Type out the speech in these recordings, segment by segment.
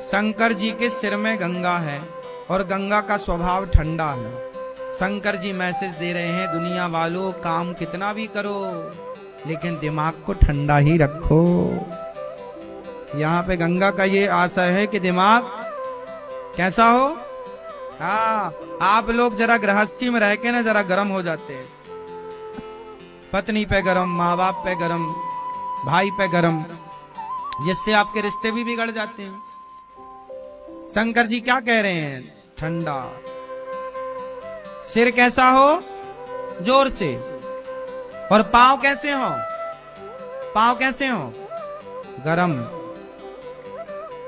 शंकर जी के सिर में गंगा है और गंगा का स्वभाव ठंडा है। शंकर जी मैसेज दे रहे हैं, दुनिया वालों काम कितना भी करो लेकिन दिमाग को ठंडा ही रखो। यहाँ पे गंगा का ये आशय है कि दिमाग कैसा हो। हाँ, आप लोग जरा गृहस्थी में रह के ना जरा गर्म हो जाते हैं, पत्नी पे गरम, माँ बाप पे गरम, भाई पे गरम, जिससे आपके रिश्ते भी बिगड़ जाते हैं। शंकर जी क्या कह रहे हैं? ठंडा। सिर कैसा हो? जोर से। और पांव कैसे हो? पांव कैसे हो? गरम।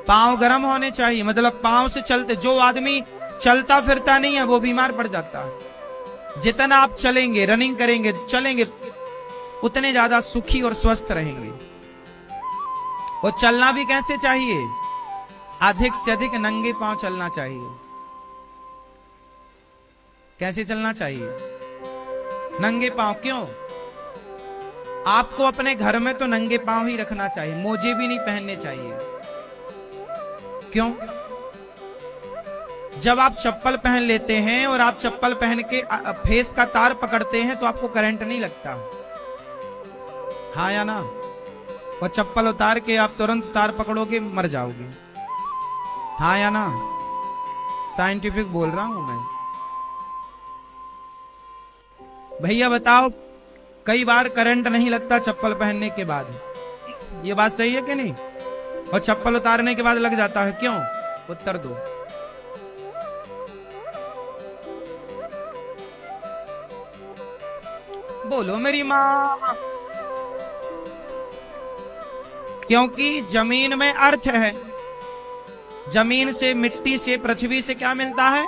पांव गरम होने चाहिए, मतलब पांव से चलते। जो आदमी चलता फिरता नहीं है वो बीमार पड़ जाता है। जितना आप चलेंगे, रनिंग करेंगे, चलेंगे, उतने ज्यादा सुखी और स्वस्थ रहेंगे। और चलना भी कैसे चाहिए? अधिक से अधिक नंगे पांव चलना चाहिए। कैसे चलना चाहिए? नंगे पांव। क्यों? आपको अपने घर में तो नंगे पांव ही रखना चाहिए, मोजे भी नहीं पहनने चाहिए। क्यों? जब आप चप्पल पहन लेते हैं और आप चप्पल पहन के फेस का तार पकड़ते हैं तो आपको करंट नहीं लगता, हाँ या ना? और चप्पल उतार के आप तुरंत तार पकड़ोगे, मर जाओगे, हाँ या ना? साइंटिफिक बोल रहा हूं मैं। भैया बताओ, कई बार करंट नहीं लगता चप्पल पहनने के बाद, ये बात सही है कि नहीं? और चप्पल उतारने के बाद लग जाता है, क्यों? उत्तर दो। बोलो मेरी मां। क्योंकि जमीन में अर्थ है। जमीन से, मिट्टी से, पृथ्वी से क्या मिलता है?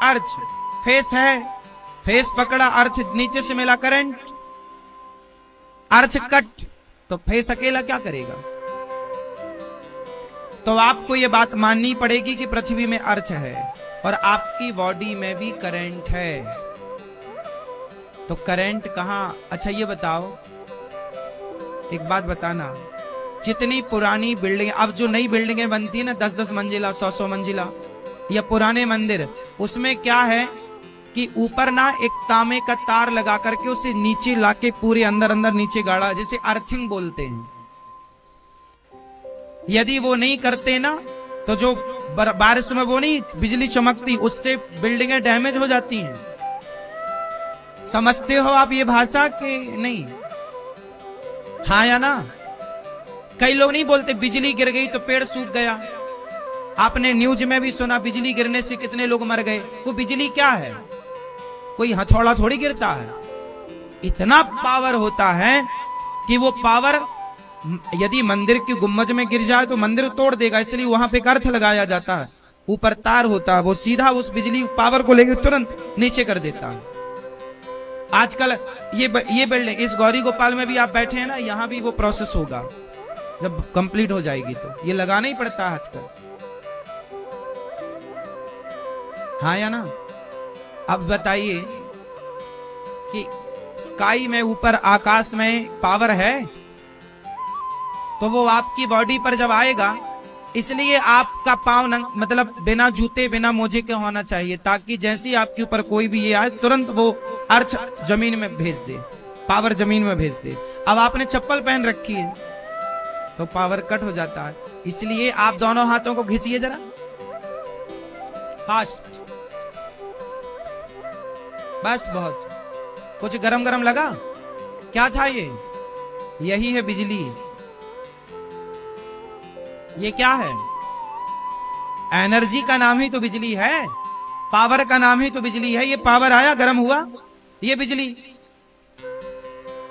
अर्थ। फेस है, फेस पकड़ा, अर्थ नीचे से मिला करंट, अर्थ कट, तो फेस अकेला क्या करेगा? तो आपको यह बात माननी पड़ेगी कि पृथ्वी में अर्थ है और आपकी बॉडी में भी करंट है। तो करंट कहां? अच्छा ये बताओ, एक बात बताना, जितनी पुरानी बिल्डिंग, अब जो नई बिल्डिंगें बनती है ना, 10-10 मंजिला, 100-100 मंजिला, या पुराने मंदिर, उसमें क्या है कि ऊपर ना एक तांबे का तार लगा करके उसे नीचे लाके पूरे अंदर अंदर नीचे गाड़ा, जिसे अर्थिंग बोलते हैं। यदि वो नहीं करते ना तो जो बारिश में वो नहीं बिजली चमकती, उससे बिल्डिंगें डैमेज हो जाती हैं। समझते हो आप ये भाषा के नहीं? हाँ या ना? कई लोग नहीं बोलते बिजली गिर गई तो पेड़ सूख गया। आपने न्यूज में भी सुना बिजली गिरने से कितने लोग मर गए। वो बिजली क्या है? कोई हथौड़ा थोड़ी गिरता है। इतना पावर होता है कि वो पावर यदि मंदिर की गुम्बज में गिर जाए तो मंदिर तोड़ देगा, इसलिए वहां पे एक अर्थ लगाया जाता है, ऊपर तार होता है, वो सीधा उस बिजली पावर को लेकर तुरंत नीचे कर देता है। आजकल ये बिल्डिंग, इस गौरी गोपाल में भी आप बैठे हैं ना, यहां भी वो प्रोसेस होगा जब कंप्लीट हो जाएगी, तो ये लगाना ही पड़ता है आजकल, हाँ या ना? अब बताइए कि स्काई में, ऊपर आकाश में पावर है, तो वो आपकी बॉडी पर जब आएगा, इसलिए आपका पांव मतलब बिना जूते बिना मोजे के होना चाहिए, ताकि जैसे ही आपके ऊपर कोई भी ये आए तुरंत वो अर्थ जमीन में भेज दे, पावर जमीन में भेज दे। अब आपने चप्पल पहन रखी है तो पावर कट हो जाता है, इसलिए आप दोनों हाथों को घिसिए जरा फास्ट, बस। बहुत कुछ गरम गरम लगा? क्या चाहिए? यही है बिजली। ये क्या है? एनर्जी का नाम ही तो बिजली है, पावर का नाम ही तो बिजली है। ये पावर आया, गर्म हुआ, ये बिजली।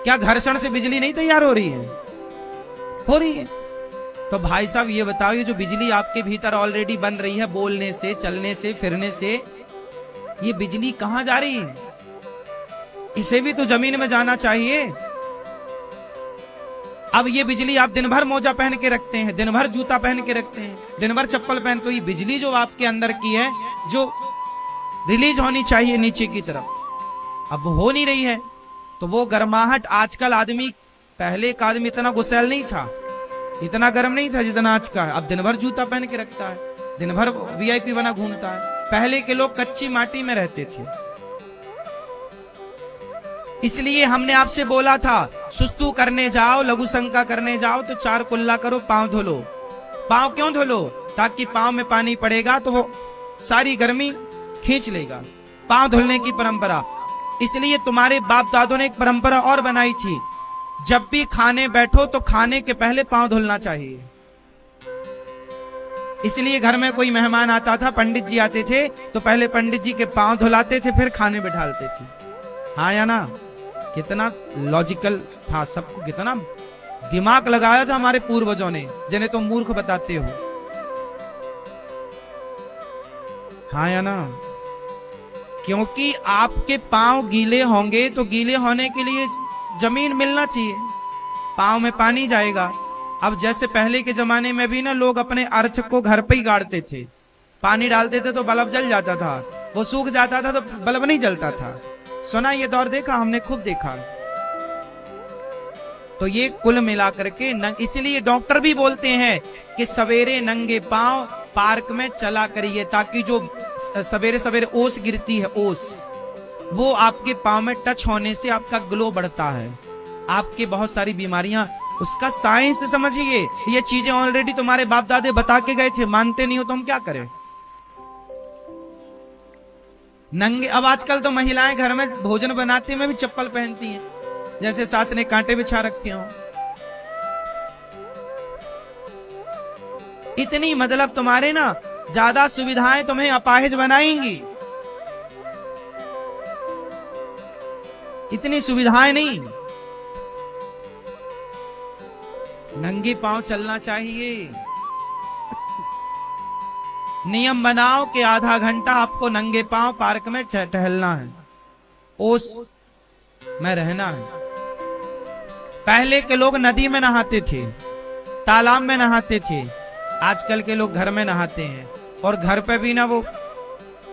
क्या घर्षण से बिजली नहीं तैयार हो रही है? हो रही है। तो भाई साहब ये बताओ, ये जो बिजली आपके भीतर ऑलरेडी बन रही है, बोलने से, चलने से, फिरने से, ये बिजली कहां जा रही है? इसे भी तो जमीन में जाना चाहिए। अब ये बिजली आप दिन भर मोजा पहन के रखते हैं, दिन भर जूता पहन के रखते हैं, दिन भर चप्पल पहन, तो ये बिजली जो आपके अंदर की है, जो रिलीज होनी चाहिए नीचे की तरफ, अब वो हो नहीं रही है। तो वो गर्माहट, आजकल आदमी, पहले का आदमी इतना गुस्सैल नहीं था, इतना गर्म नहीं था जितना आज का है। अब दिन भर जूता पहन के रखता है, दिन भर वीआईपी बना घूमता है। पहले के लोग कच्ची माटी में रहते थे। इसलिए हमने आपसे बोला था सुसु करने जाओ, लघु शंका करने जाओ तो 4 कुल्ला करो, पांव धो लो। पांव क्यों धो लो? ताकि पांव में पानी पड़ेगा तो वो सारी गर्मी खींच लेगा। पांव धुलने की परंपरा। इसलिए तुम्हारे बाप दादों ने एक परंपरा और बनाई थी, जब भी खाने बैठो तो खाने के पहले पांव धुलना चाहिए। इसलिए घर में कोई मेहमान आता था, पंडित जी आते थे तो पहले पंडित जी के पांव धुलाते थे, फिर खाने बिठाते थे। हाँ या ना? कितना लॉजिकल था, सबको कितना दिमाग लगाया था हमारे पूर्वजों ने, जिन्हें तो मूर्ख बताते हो। हाँ या ना? क्योंकि आपके पांव गीले होंगे तो गीले होने के लिए जमीन मिलना चाहिए, पांव में पानी जाएगा। अब जैसे पहले के जमाने में भी ना लोग अपने अर्थ को घर पे ही गाड़ते थे, पानी डालते थे तो बल्ब जल जाता था, वो सूख जाता था तो बल्ब नहीं जलता था। सुना ये दौर देखा हमने, खूब देखा। तो ये कुल मिलाकर के इसलिए डॉक्टर भी बोलते हैं कि सवेरे नंगे पांव पार्क में चला करिए, ताकि जो सवेरे सवेरे ओस गिरती है, ओस, वो आपके पांव में टच होने से आपका ग्लो बढ़ता है। आपके बहुत सारी बीमारियां, उसका साइंस समझिए। ये चीजें ऑलरेडी तुम्हारे बाप दादे बता के गए थे, मानते नहीं हो तो हम क्या करें? नंगे। अब आजकल तो महिलाएं घर में भोजन बनाते में भी चप्पल पहनती हैं, जैसे सास ने कांटे बिछा रखे हो। इतनी मतलब तुम्हारे ना ज्यादा सुविधाएं तुम्हें अपाहिज बनाएंगी, इतनी सुविधाएं नहीं। नंगे पांव चलना चाहिए। नियम बनाओ कि आधा घंटा आपको नंगे पांव पार्क में टहलना है, ओस में रहना है। पहले के लोग नदी में नहाते थे, तालाब में नहाते थे, आजकल के लोग घर में नहाते हैं। और घर पे भी ना वो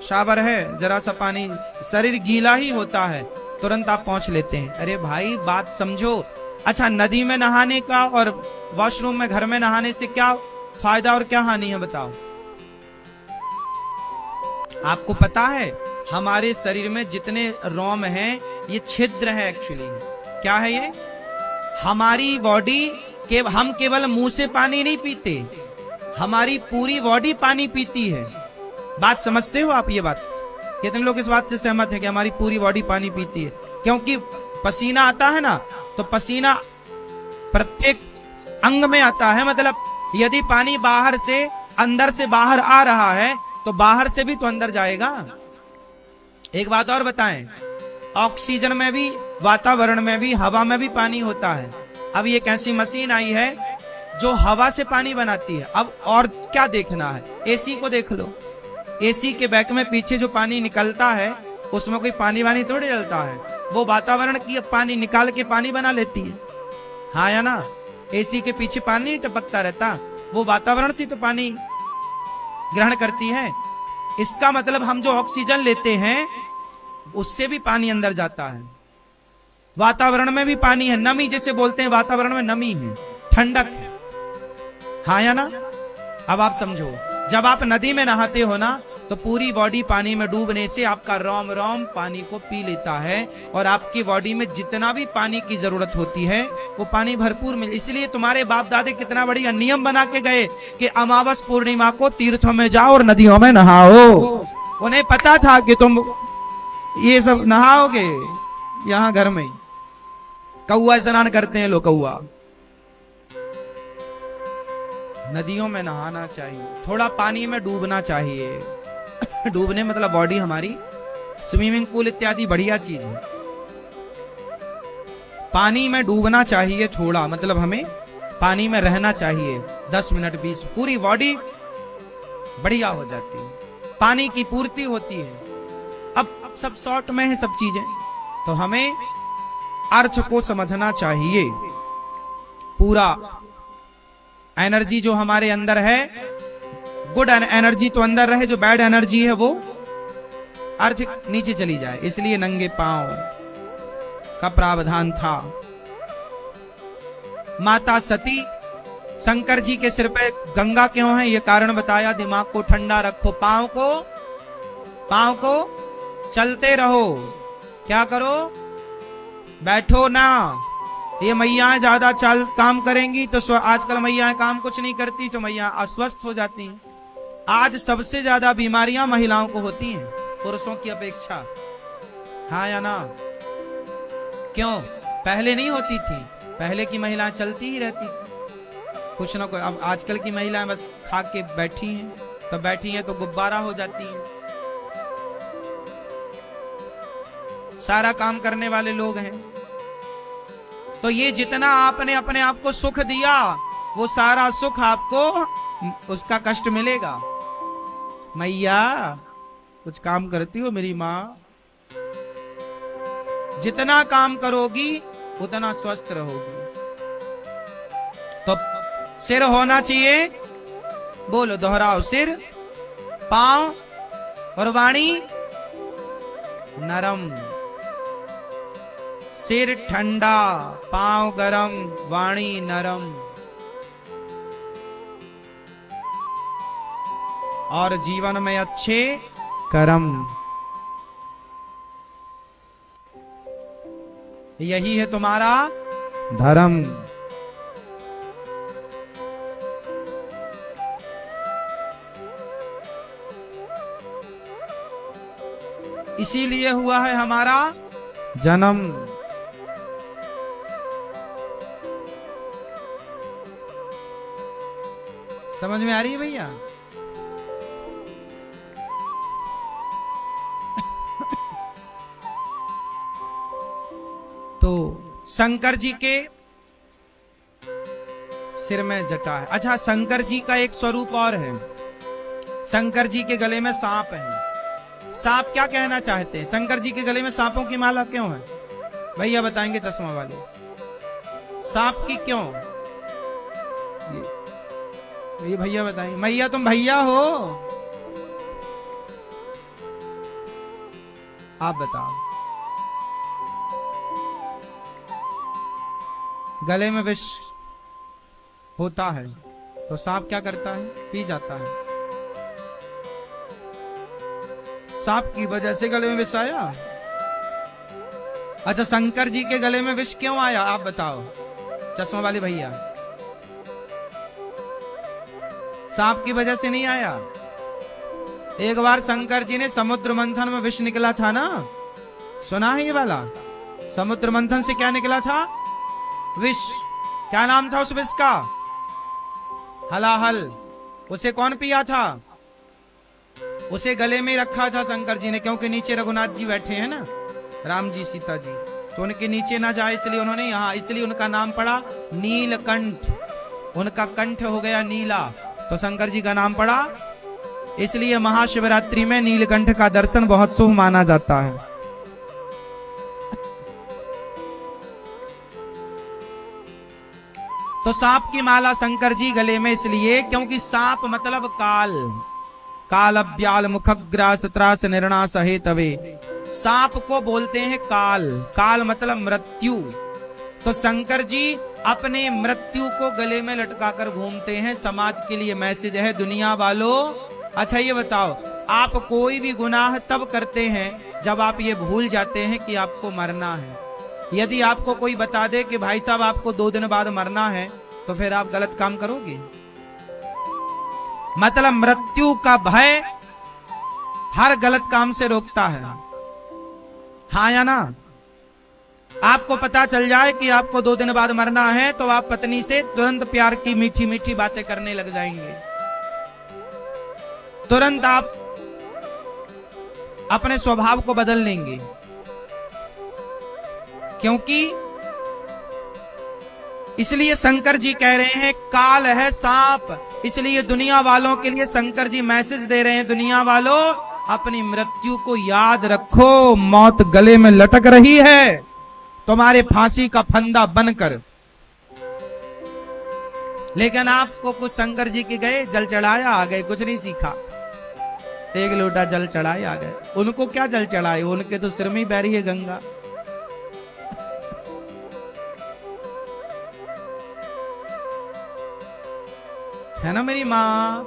शावर है, जरा सा पानी, शरीर गीला ही होता है, तुरंत आप पहुंच लेते हैं। अरे भाई बात समझो। अच्छा, नदी में नहाने का और वॉशरूम में घर में नहाने से क्या फायदा और क्या हानि है बताओ? आपको पता है हमारे शरीर में जितने रोम हैं ये छिद्र है एक्चुअली। क्या है ये? हमारी बॉडी के हम केवल मुंह से पानी नहीं पीते, हमारी पूरी बॉडी पानी पीती है। बात समझते हो आप? ये बात कितने लोग इस बात से सहमत है कि हमारी पूरी बॉडी पानी पीती है? क्योंकि पसीना आता है ना, तो पसीना प्रत्येक अंग में आता है। मतलब यदि पानी बाहर से अंदर से बाहर आ रहा है तो बाहर से भी तो अंदर जाएगा। एक बात और बताएं, ऑक्सीजन में भी, वातावरण में भी, हवा में भी पानी होता है। अब एक ऐसी मशीन आई है जो हवा से पानी बनाती है। अब और क्या देखना है? एसी को देख लो, एसी के बैक में पीछे जो पानी निकलता है उसमें कोई पानी वानी थोड़ी डलता है, वो वातावरण की पानी निकाल के पानी बना लेती है। हाँ या ना? एसी के पीछे पानी नहीं टपकता रहता, वो वातावरण से तो पानी ग्रहण करती है। इसका मतलब हम जो ऑक्सीजन लेते हैं उससे भी पानी अंदर जाता है। वातावरण में भी पानी है, नमी जिसे बोलते हैं, वातावरण में नमी है, ठंडक है। हाँ या ना? अब आप समझो, जब आप नदी में नहाते हो ना तो पूरी बॉडी पानी में डूबने से आपका रोम रोम पानी को पी लेता है और आपकी बॉडी में जितना भी पानी की जरूरत होती है वो पानी भरपूर मिल। इसलिए तुम्हारे बाप दादे कितना बढ़िया नियम बना के गए कि अमावस पूर्णिमा को तीर्थों में जाओ और नदियों में नहाओ। उन्हें पता था कि तुम ये सब नहाओगे यहाँ घर में। कौआ स्नान करते हैं लोग, कौआ। नदियों में नहाना चाहिए, थोड़ा पानी में डूबना चाहिए। डूबने मतलब बॉडी हमारी, स्विमिंग पूल इत्यादि बढ़िया चीज है। पानी में डूबना चाहिए थोड़ा, मतलब हमें पानी में रहना चाहिए 10 मिनट 20, पूरी बॉडी बढ़िया हो जाती है, पानी की पूर्ति होती है। अब सब शॉर्ट में है सब चीजें, तो हमें अर्थ को समझना चाहिए। पूरा एनर्जी जो हमारे अंदर है, गुड एनर्जी तो अंदर रहे, जो बैड एनर्जी है वो अर्थ नीचे चली जाए। इसलिए नंगे पांव का प्रावधान था। माता सती शंकर जी के सिर पे गंगा क्यों है, ये कारण बताया। दिमाग को ठंडा रखो, पांव को चलते रहो, क्या करो, बैठो ना। ये मैयाएं ज्यादा चल काम करेंगी तो आजकल मैयाएं काम कुछ नहीं करती तो मैया अस्वस्थ हो जाती हैं। आज सबसे ज्यादा बीमारियां महिलाओं को होती हैं पुरुषों की अपेक्षा, हाँ या ना? क्यों? पहले नहीं होती थी, पहले की महिलाएं चलती ही रहती थी कुछ ना कुछ। अब आजकल की महिलाएं बस खा के बैठी हैं, तो बैठी हैं तो गुब्बारा हो जाती हैं। सारा काम करने वाले लोग हैं। तो ये जितना आपने अपने आप को सुख दिया, वो सारा सुख आपको उसका कष्ट मिलेगा। मैया कुछ काम करती हो मेरी माँ? जितना काम करोगी उतना स्वस्थ रहोगी। तो सिर होना चाहिए, बोलो दोहराओ, सिर, पांव और वाणी नरम। सिर ठंडा, पांव गरम, वाणी नरम। और जीवन में अच्छे कर्म, यही है तुम्हारा धर्म। इसीलिए हुआ है हमारा जन्म। समझ में आ रही है भैया? तो शंकर जी के सिर में जटा है। अच्छा, शंकर जी का एक स्वरूप और है। शंकर जी के गले में सांप है। सांप क्या कहना चाहते हैं? शंकर जी के गले में सांपों की माला क्यों है? भैया बताएंगे चश्मा वाले, सांप की क्यों? ये भैया बताएंगे। मैया तुम भैया हो, आप बताओ। गले में विष होता है तो सांप क्या करता है? पी जाता है। सांप की वजह से गले में विष आया। अच्छा, शंकर जी के गले में विष क्यों आया, आप बताओ चश्मा वाले भैया। सांप की वजह से नहीं आया। एक बार शंकर जी ने समुद्र मंथन में विष निकला था ना, सुना है ये वाला? समुद्र मंथन से क्या निकला था? विष। क्या नाम था उस विष का? हलाहल। उसे कौन पिया था? उसे गले में रखा था शंकर जी ने, क्योंकि नीचे रघुनाथ जी बैठे हैं ना, राम जी सीता जी, तो उनके नीचे ना जाए इसलिए उन्होंने यहाँ, इसलिए उनका नाम पड़ा नीलकंठ। उनका कंठ हो गया नीला तो शंकर जी का नाम पड़ा। इसलिए महाशिवरात्रि में नीलकंठ का दर्शन बहुत शुभ माना जाता है। तो सांप की माला शंकर जी गले में इसलिए क्योंकि सांप मतलब काल। काल अव्याल मुखग्रास त्रास निर्णास हेतवे। सांप को बोलते हैं काल। काल मतलब मृत्यु। तो शंकर जी अपने मृत्यु को गले में लटकाकर घूमते हैं। समाज के लिए मैसेज है, दुनिया वालों। अच्छा ये बताओ, आप कोई भी गुनाह तब करते हैं जब आप ये भूल जाते हैं कि आपको मरना है। यदि आपको कोई बता दे कि भाई साहब आपको 2 दिन बाद मरना है, तो फिर आप गलत काम करोगे। मतलब मृत्यु का भय हर गलत काम से रोकता है, हाँ या ना? आपको पता चल जाए कि आपको 2 दिन बाद मरना है तो आप पत्नी से तुरंत प्यार की मीठी मीठी बातें करने लग जाएंगे। तुरंत आप अपने स्वभाव को बदल लेंगे, क्योंकि इसलिए शंकर जी कह रहे हैं काल है सांप। इसलिए दुनिया वालों के लिए शंकर जी मैसेज दे रहे हैं, दुनिया वालों अपनी मृत्यु को याद रखो। मौत गले में लटक रही है तुम्हारे फांसी का फंदा बनकर। लेकिन आपको कुछ शंकर जी के गए, जल चढ़ाया, आ गए, कुछ नहीं सीखा। 1 लोटा जल चढ़ाए आ गए। उनको क्या जल चढ़ाए, उनके तो सिर में ही बह रही है गंगा। है ना मेरी माँ।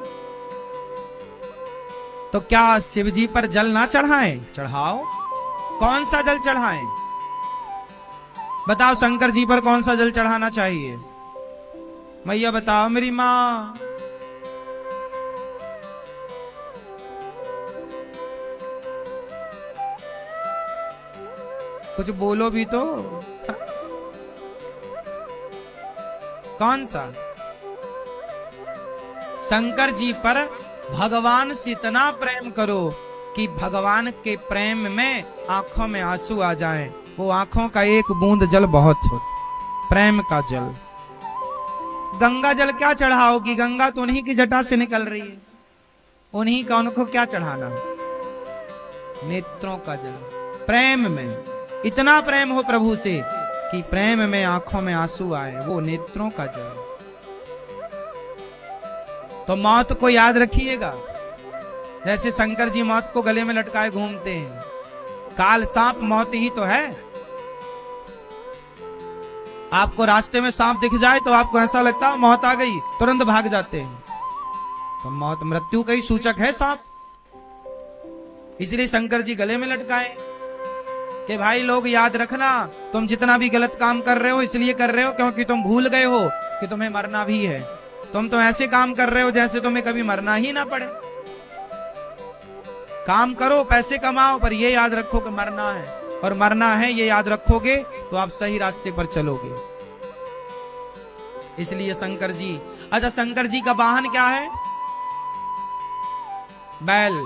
तो क्या शिव जी पर जल ना चढ़ाएं? चढ़ाओ। कौन सा जल चढ़ाएं? बताओ शंकर जी पर कौन सा जल चढ़ाना चाहिए? मैया बताओ मेरी माँ। कुछ बोलो भी तो। कौन सा? शंकर जी पर भगवान से इतना प्रेम करो कि भगवान के प्रेम में आंखों में आंसू आ जाएं। वो आंखों का एक बूंद जल बहुत हो, प्रेम का जल। गंगा जल क्या चढ़ाओगी? गंगा तो उन्हीं की जटा से निकल रही है, उन्हीं का उनको क्या चढ़ाना? नेत्रों का जल। प्रेम में इतना प्रेम हो प्रभु से कि प्रेम में आंखों में आंसू आए, वो नेत्रों का जल। तो मौत को याद रखिएगा। जैसे शंकर जी मौत को गले में लटकाए घूमते हैं। काल सांप मौत ही तो है। आपको रास्ते में सांप दिख जाए तो आपको ऐसा लगता है मौत आ गई, तुरंत भाग जाते हैं। तो मौत मृत्यु का ही सूचक है सांप। इसलिए शंकर जी गले में लटकाए कि भाई लोग याद रखना, तुम जितना भी गलत काम कर रहे हो इसलिए कर रहे हो क्योंकि तुम भूल गए हो कि तुम्हें मरना भी है। तुम तो ऐसे काम कर रहे हो जैसे तुम्हें कभी मरना ही ना पड़े। काम करो, पैसे कमाओ, पर ये याद रखो कि मरना है, और मरना है ये याद रखोगे तो आप सही रास्ते पर चलोगे। इसलिए शंकर जी। अच्छा, शंकर जी का वाहन क्या है? बैल।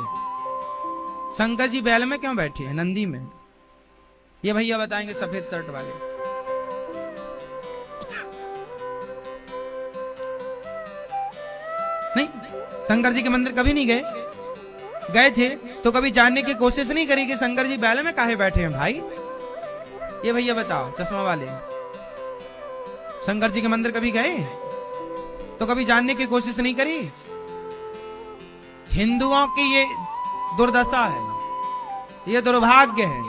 शंकर जी बैल में क्यों बैठे हैं? नंदी में। ये भैया बताएंगे सफेद शर्ट वाले। नहीं, शंकर जी के मंदिर कभी नहीं गए? गए थे तो कभी जानने की कोशिश नहीं करी कि शंकर जी बैल में काहे बैठे हैं भाई? ये भैया बताओ, चश्मा वाले। शंकर जी के मंदिर कभी गए तो कभी जानने की कोशिश नहीं करी? हिंदुओं की ये दुर्दशा है, ये दुर्भाग्य है।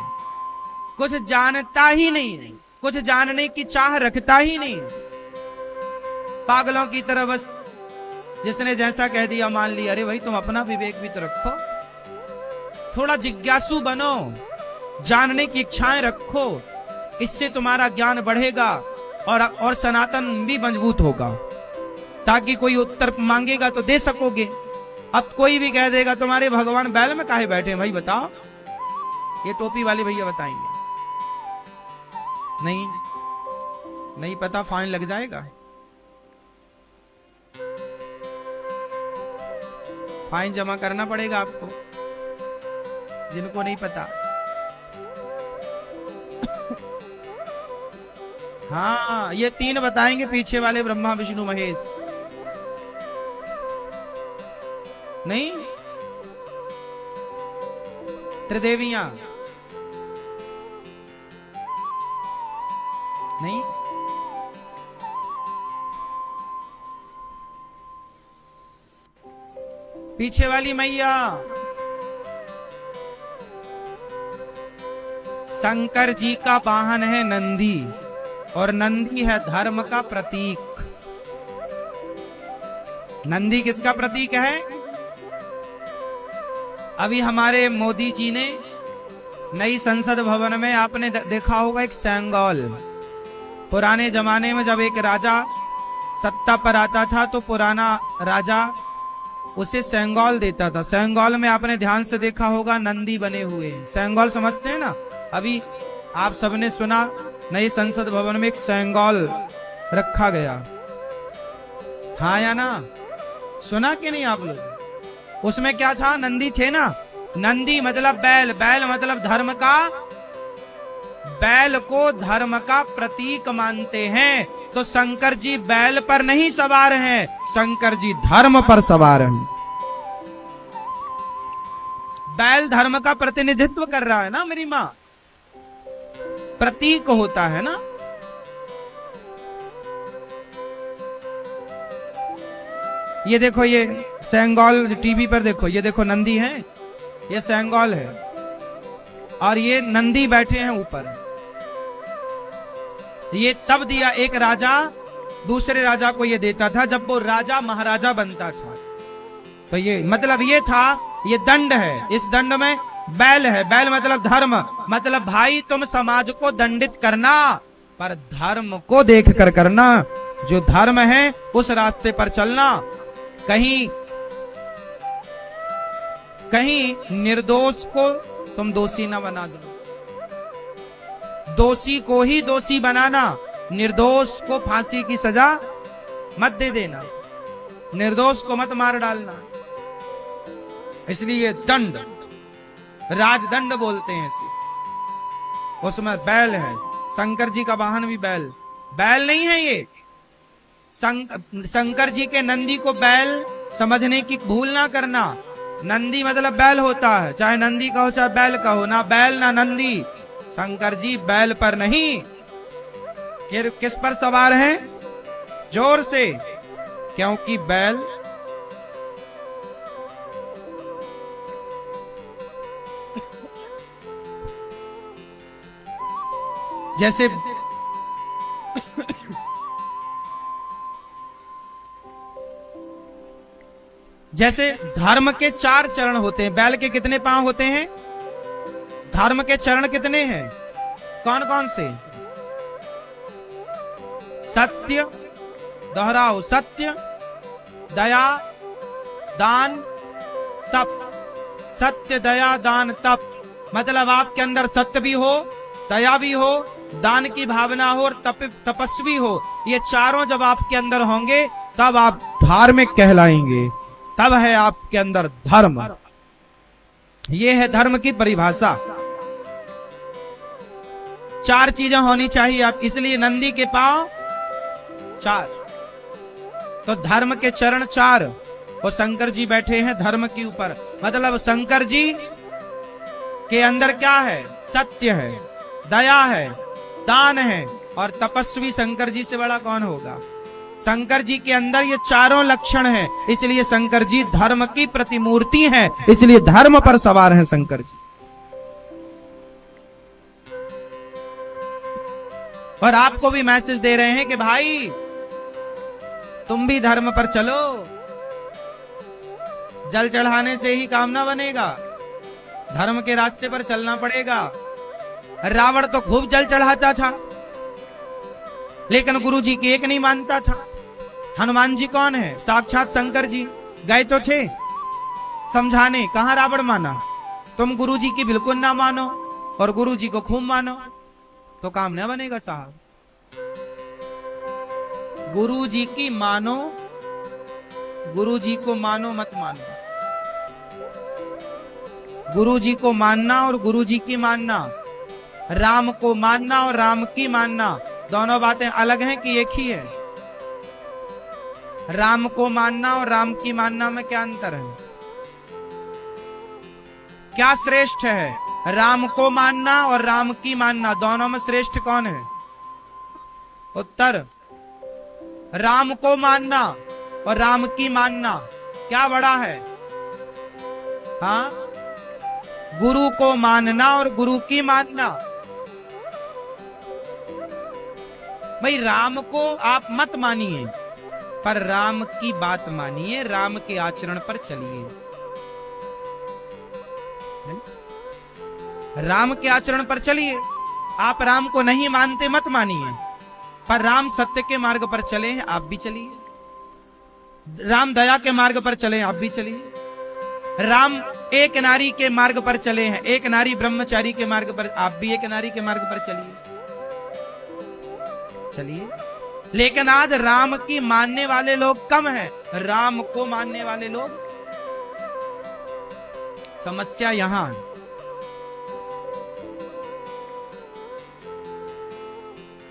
कुछ जानता ही नहीं है, कुछ जानने की चाह रखता ही नहीं। पागलों की तरह बस जिसने जैसा कह दिया मान लिया। अरे भाई, तुम अपना विवेक भी तो रखो, थोड़ा जिज्ञासु बनो, जानने की इच्छाएं रखो। इससे तुम्हारा ज्ञान बढ़ेगा और सनातन भी मजबूत होगा, ताकि कोई उत्तर मांगेगा तो दे सकोगे। अब कोई भी कह देगा तुम्हारे भगवान बैल में काहे बैठे हैं? भाई बताओ। ये टोपी वाले भैया बताएंगे। नहीं, नहीं पता, फाइन लग जाएगा। फाइन जमा करना पड़ेगा आपको, जिनको नहीं पता। हाँ, ये तीन बताएंगे पीछे वाले, ब्रह्मा विष्णु महेश। नहीं, त्रिदेवियां नहीं। पीछे वाली मैया शंकर जी का वाहन है नंदी, और नंदी है धर्म का प्रतीक। नंदी किसका प्रतीक है? अभी हमारे मोदी जी ने नई संसद भवन में आपने देखा होगा एक सेंगोल। पुराने जमाने में जब एक राजा सत्ता पर आता था तो पुराना राजा उसे सेंगोल देता था। सेंगोल में आपने ध्यान से देखा होगा नंदी बने हुए। सेंगोल समझते हैं ना? अभी आप सबने सुना नई संसद भवन में एक सेंगोल रखा गया। हाँ या ना? सुना कि नहीं आप लोग? उसमें क्या था? नंदी थे ना। नंदी मतलब बैल, बैल मतलब धर्म का, बैल को धर्म का प्रतीक मानते हैं। तो शंकर जी बैल पर नहीं सवार हैं, शंकर जी धर्म पर सवार हैं। बैल धर्म का प्रतिनिधित्व कर रहा है ना मेरी माँ, प्रतीक होता है ना। ये देखो, ये सेंगोल टीवी पर देखो, ये देखो नंदी है, ये सेंगोल है, और ये नंदी बैठे हैं ऊपर। ये तब दिया, एक राजा दूसरे राजा को ये देता था जब वो राजा महाराजा बनता था। तो ये मतलब ये था, ये दंड है, इस दंड में बैल है। बैल मतलब धर्म, मतलब भाई तुम समाज को दंडित करना पर धर्म को देख कर करना, जो धर्म है उस रास्ते पर चलना। कहीं कहीं निर्दोष को तुम दोषी न बना दो, दोषी को ही दोषी बनाना, निर्दोष को फांसी की सजा मत दे देना, निर्दोष को मत मार डालना। इसलिए दंड, राजदंड बोलते हैं इसे। उसमें बैल है, शंकर जी का वाहन भी बैल। बैल नहीं है ये, शंकर जी के नंदी को बैल समझने की भूल ना करना। नंदी मतलब बैल होता है, चाहे नंदी कहो चाहे बैल कहो, ना बैल ना नंदी। शंकर जी बैल पर नहीं, किस पर सवार हैं? जोर से, क्योंकि बैल जैसे जैसे धर्म के 4 चरण होते हैं, बैल के कितने पांव होते हैं? धर्म के चरण कितने हैं? कौन कौन से? सत्य, दोहराओ, सत्य, दया, दान, तप। सत्य, दया, दान, तप मतलब आपके अंदर सत्य भी हो, दया भी हो, दान की भावना हो और तपस्वी हो। ये चारों जब आपके अंदर होंगे तब आप धार्मिक कहलाएंगे, तब है आपके अंदर धर्म। ये है धर्म की परिभाषा। 4 चीजें होनी चाहिए आप, इसलिए नंदी के पांव 4, तो धर्म के चरण 4। और शंकर जी बैठे हैं धर्म के ऊपर, मतलब शंकर जी के अंदर क्या है? सत्य है, दया है, दान है और तपस्वी शंकर जी से बड़ा कौन होगा? शंकर जी के अंदर ये चारों लक्षण हैं, इसलिए शंकर जी धर्म की प्रतिमूर्ति हैं, इसलिए धर्म पर सवार हैं शंकर जी। और आपको भी मैसेज दे रहे हैं कि भाई तुम भी धर्म पर चलो। जल चढ़ाने से ही काम ना बनेगा, धर्म के रास्ते पर चलना पड़ेगा। रावण तो खूब जल चढ़ाता था, लेकिन गुरु जी की एक नहीं मानता था। हनुमान जी कौन है? साक्षात शंकर जी। गए तो थे समझाने, कहां रावण माना? तुम गुरु जी की बिल्कुल ना मानो और गुरु जी को खूब मानो तो काम ना बनेगा साहब। गुरु जी की मानो, गुरु जी को मानो मत मानो। गुरु जी को मानना और गुरु जी की मानना, राम को मानना और राम की मानना, दोनों बातें अलग हैं कि एक ही है? राम को मानना और राम की मानना में क्या अंतर है? क्या श्रेष्ठ है? राम को मानना और राम की मानना, दोनों में श्रेष्ठ कौन है? उत्तर, राम को मानना और राम की मानना क्या बड़ा है? हाँ, गुरु को मानना और गुरु की मानना। भाई राम को आप मत मानिए, पर राम की बात मानिए, राम के आचरण पर चलिए। राम के आचरण पर चलिए। आप राम को नहीं मानते मत मानिए, पर राम सत्य के मार्ग पर चले हैं, आप भी चलिए। राम दया के मार्ग पर चले हैं, आप भी चलिए। राम एक नारी के मार्ग पर चले हैं, एक नारी ब्रह्मचारी के मार्ग पर, आप भी एक नारी के मार्ग पर चलिए। लेकिन आज राम की मानने वाले लोग कम हैं, राम को मानने वाले लोग। समस्या यहां है।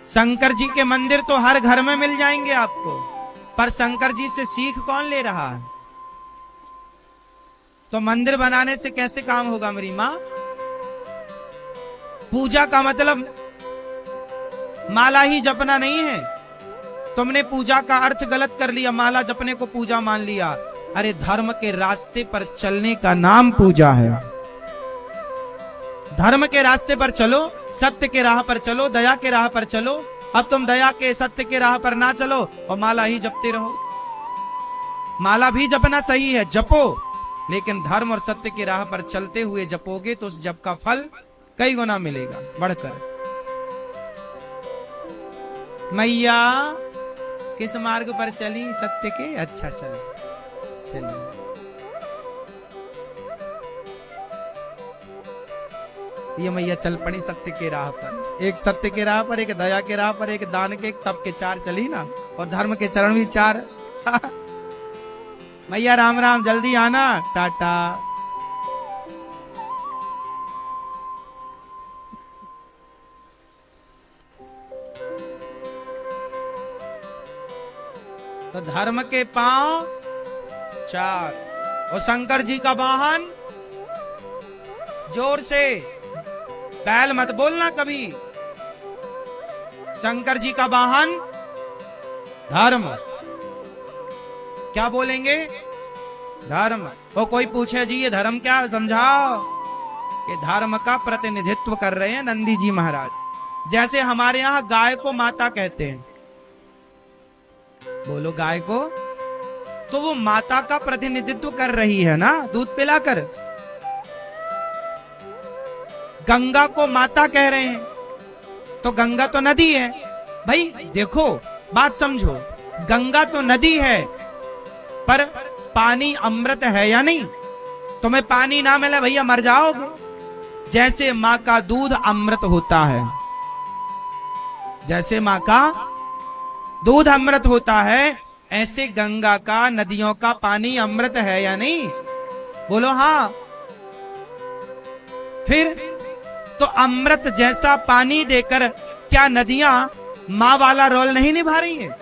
शंकर जी के मंदिर तो हर घर में मिल जाएंगे आपको, पर शंकर जी से सीख कौन ले रहा है? तो मंदिर बनाने से कैसे काम होगा मेरी मां? पूजा का मतलब माला ही जपना नहीं है। तुमने पूजा का अर्थ गलत कर लिया, माला जपने को पूजा मान लिया। अरे धर्म के रास्ते पर चलने का नाम पूजा है। धर्म के रास्ते पर चलो, सत्य के राह पर चलो, दया के राह पर चलो, अब तुम दया के सत्य के राह पर ना चलो और माला ही जपते रहो। माला भी जपना सही है, जपो, लेकिन धर्म और सत्य की राह पर चलते हुए जपोगे तो उस जप का फल कई गुना मिलेगा बढ़कर। मैया किस मार्ग पर चली? सत्य के। अच्छा चलो, चलिए। ये मैया चल पड़ी सत्य के राह पर, एक सत्य के राह पर, एक दया के राह पर, एक दान के, एक तप के, 4 चली ना, और धर्म के चरण भी 4। मैया राम राम, जल्दी आना, टाटा। तो धर्म के पांव 4 और शंकर जी का वाहन, जोर से बैल मत बोलना कभी। शंकर जी का वाहन धर्म। क्या बोलेंगे? धर्म। वो कोई पूछे जी ये धर्म क्या, समझाओ। ये धर्म का प्रतिनिधित्व कर रहे हैं नंदी जी महाराज। जैसे हमारे यहां गाय को माता कहते हैं, बोलो गाय को, तो वो माता का प्रतिनिधित्व कर रही है ना दूध पिलाकर। गंगा को माता कह रहे हैं, तो गंगा तो नदी है भाई। देखो बात समझो, गंगा तो नदी है, पर पानी अमृत है या नहीं? तुम्हें पानी ना मिले भैया मर जाओगे। जैसे माँ का दूध अमृत होता है, जैसे माँ का दूध अमृत होता है, ऐसे गंगा का, नदियों का पानी अमृत है या नहीं? बोलो हाँ। फिर तो अमृत जैसा पानी देकर क्या नदियां मां वाला रोल नहीं निभा रही हैं?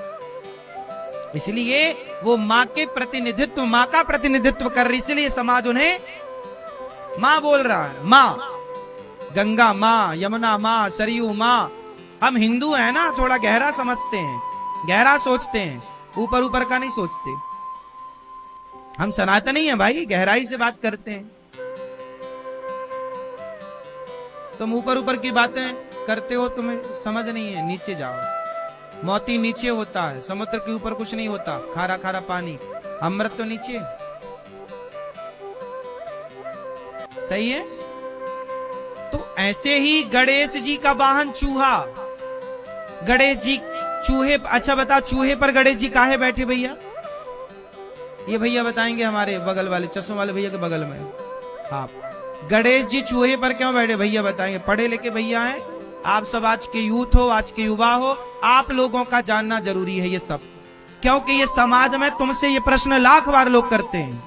इसलिए वो मां के प्रतिनिधित्व, मां का प्रतिनिधित्व कर रही, इसलिए समाज उन्हें मां बोल रहा है। मां, गंगा मां, यमुना मां, सरयू मां। हम हिंदू हैं ना, थोड़ा गहरा समझते हैं, गहरा सोचते हैं, ऊपर ऊपर का नहीं सोचते। हम सनातनी हैं भाई, गहराई से बात करते हैं। तुम ऊपर ऊपर की बातें करते हो, तुम्हें समझ नहीं है। नीचे जाओ। मोती नीचे होता है, समुद्र के ऊपर कुछ नहीं होता, खारा खारा पानी। अमृत तो नीचे। सही है। तो ऐसे ही गणेश जी का वाहन चूहा। गणेश जी चूहे। अच्छा बता, चूहे पर गणेश जी काहे बैठे भैया? ये भैया बताएंगे, हमारे बगल वाले चश्मे वाले भैया के बगल में। आप गणेश जी चूहे पर क्यों बैठे भैया बताएंगे। पढ़े लिखे भैया हैं आप सब, आज के यूथ हो, आज के युवा हो, आप लोगों का जानना जरूरी है ये सब, क्योंकि ये समाज में तुमसे ये प्रश्न लाख बार लोग करते हैं।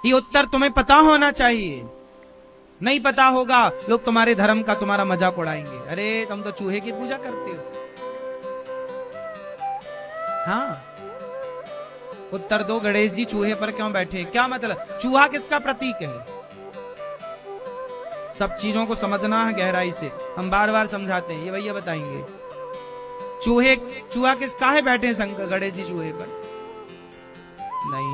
ये उत्तर तुम्हें पता होना चाहिए। नहीं पता होगा, लोग तुम्हारे धर्म का, तुम्हारा मजाक उड़ाएंगे। अरे तुम तो चूहे की पूजा करते हो। हाँ, उत्तर दो, गणेश जी चूहे पर क्यों बैठे? क्या मतलब? चूहा किसका प्रतीक है? सब चीजों को समझना है गहराई से, हम बार बार समझाते हैं। ये भैया बताएंगे चूहा किस काहे बैठे हैं शंकर गणेश जी चूहे पर? नहीं,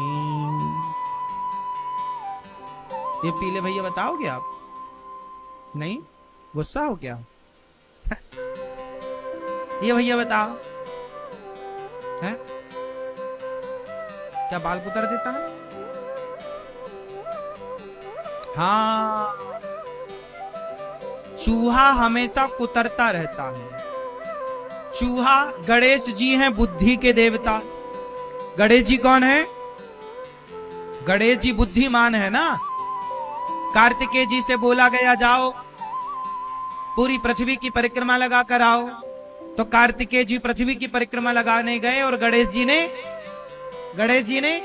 ये पीले भैया बताओगे आप? नहीं, गुस्सा हो क्या? ये भैया बताओ है? क्या बाल कुतर देता है? हाँ, चूहा हमेशा कुतरता रहता है। चूहा, गणेश जी हैं बुद्धि के देवता। गणेश जी कौन है? गणेश जी बुद्धिमान है ना। कार्तिकेय जी से बोला गया जाओ पूरी पृथ्वी की परिक्रमा लगा कर आओ, तो कार्तिकेय जी पृथ्वी की परिक्रमा लगाने गए और गणेश जी ने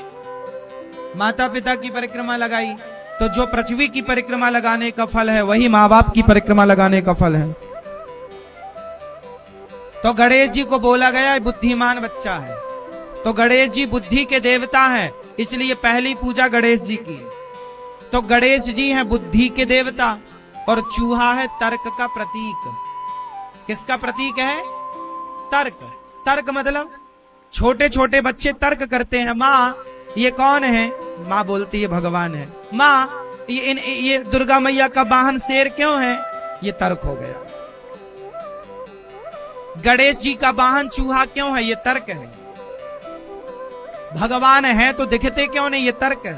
माता पिता की परिक्रमा लगाई। तो जो पृथ्वी की परिक्रमा लगाने का फल है, वही माँ बाप की परिक्रमा लगाने का फल है। तो गणेश जी को बोला गया बुद्धिमान बच्चा है, तो गणेश जी बुद्धि के देवता हैं, इसलिए पहली पूजा गणेश जी की। तो गणेश जी हैं बुद्धि के देवता, और चूहा है तर्क का प्रतीक। किसका प्रतीक है? तर्क। तर्क मतलब छोटे छोटे बच्चे तर्क करते हैं, माँ ये कौन है? माँ बोलती है भगवान है। माँ ये दुर्गा मैया का वाहन शेर क्यों है? ये तर्क हो गया। गणेश जी का वाहन चूहा क्यों है? ये तर्क है। भगवान है तो दिखते क्यों नहीं? ये तर्क है।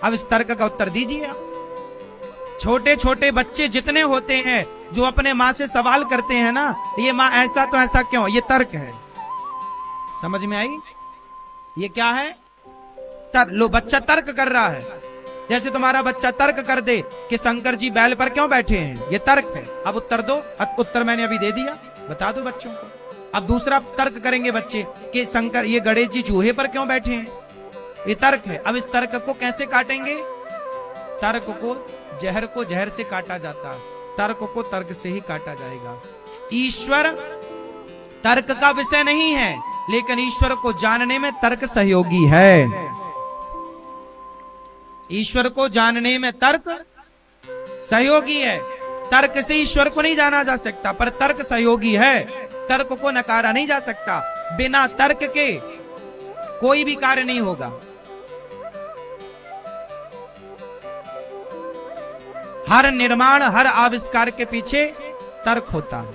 अब इस तर्क का उत्तर दीजिए आप। छोटे छोटे बच्चे जितने होते हैं जो अपने माँ से सवाल करते हैं ना, ये माँ ऐसा तो ऐसा क्यों? ये तर्क है। समझ में आई? ये क्या है? लो बच्चा तर्क कर रहा है। जैसे तुम्हारा बच्चा तर्क कर दे कि शंकर जी बैल पर क्यों बैठे हैं, ये तर्क है। अब उत्तर दो। अब उत्तर मैंने अभी दे दिया, बता दो बच्चों को। अब दूसरा तर्क करेंगे बच्चे कि शंकर ये गणेश जी चूहे पर क्यों बैठे हैं, ये तर्क है। अब इस तर्क को कैसे काटेंगे? तर्क को जहर से काटा जाता है, तर्क को तर्क से ही काटा जाएगा। ईश्वर तर्क का विषय नहीं है, लेकिन ईश्वर को जानने में तर्क सहयोगी है। ईश्वर को जानने में तर्क सहयोगी है। तर्क से ईश्वर को नहीं जाना जा सकता, पर तर्क सहयोगी है। तर्क को नकारा नहीं जा सकता। बिना तर्क के कोई भी कार्य नहीं होगा। हर निर्माण, हर आविष्कार के पीछे तर्क होता है।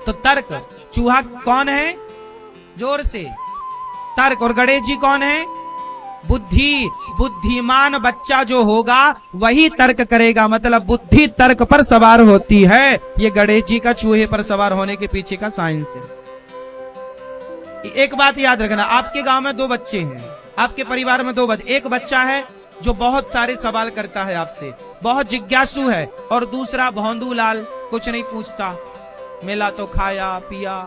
तो तर्क, चूहा कौन है? जोर से तर्क। और गणेश जी कौन है? बुद्धि। बुद्धिमान बच्चा जो होगा वही तर्क करेगा, मतलब बुद्धि तर्क पर सवार होती है। ये गणेश जी का चूहे पर सवार होने के पीछे का साइंस है। एक बात याद रखना, आपके गांव में 2 बच्चे हैं, आपके परिवार में 2 बच्चे। एक बच्चा है जो बहुत सारे सवाल करता है आपसे, बहुत जिज्ञासु है, और दूसरा भौंदू लाल, कुछ नहीं पूछता, मिला तो खाया पिया,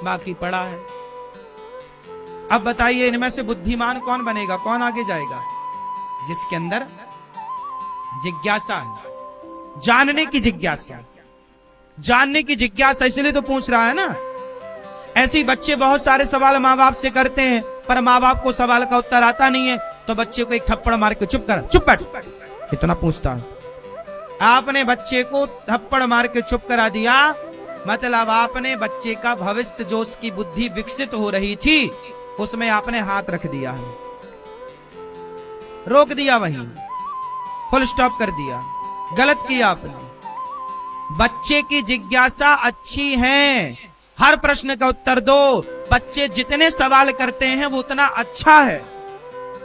बाकी पड़ा है। अब बताइए इनमें से बुद्धिमान कौन बनेगा, कौन आगे जाएगा? जिसके अंदर जिज्ञासा है, जानने की जिज्ञासा। जानने की जिज्ञासा इसलिए तो पूछ रहा है ना। ऐसे ही बच्चे बहुत सारे सवाल माँ बाप से करते हैं, पर माँ बाप को सवाल का उत्तर आता नहीं है, तो बच्चे को एक थप्पड़ मार के चुप कर, चुप बैठ, इतना पूछता है। आपने बच्चे को थप्पड़ मार के चुप करा दिया, मतलब आपने बच्चे का भविष्य, जो उसकी बुद्धि विकसित हो रही थी, उसमें आपने हाथ रख दिया है, रोक दिया, वहीं फुल स्टॉप कर दिया। गलत किया आपने। बच्चे की जिज्ञासा अच्छी है, हर प्रश्न का उत्तर दो। बच्चे जितने सवाल करते हैं वो उतना अच्छा है,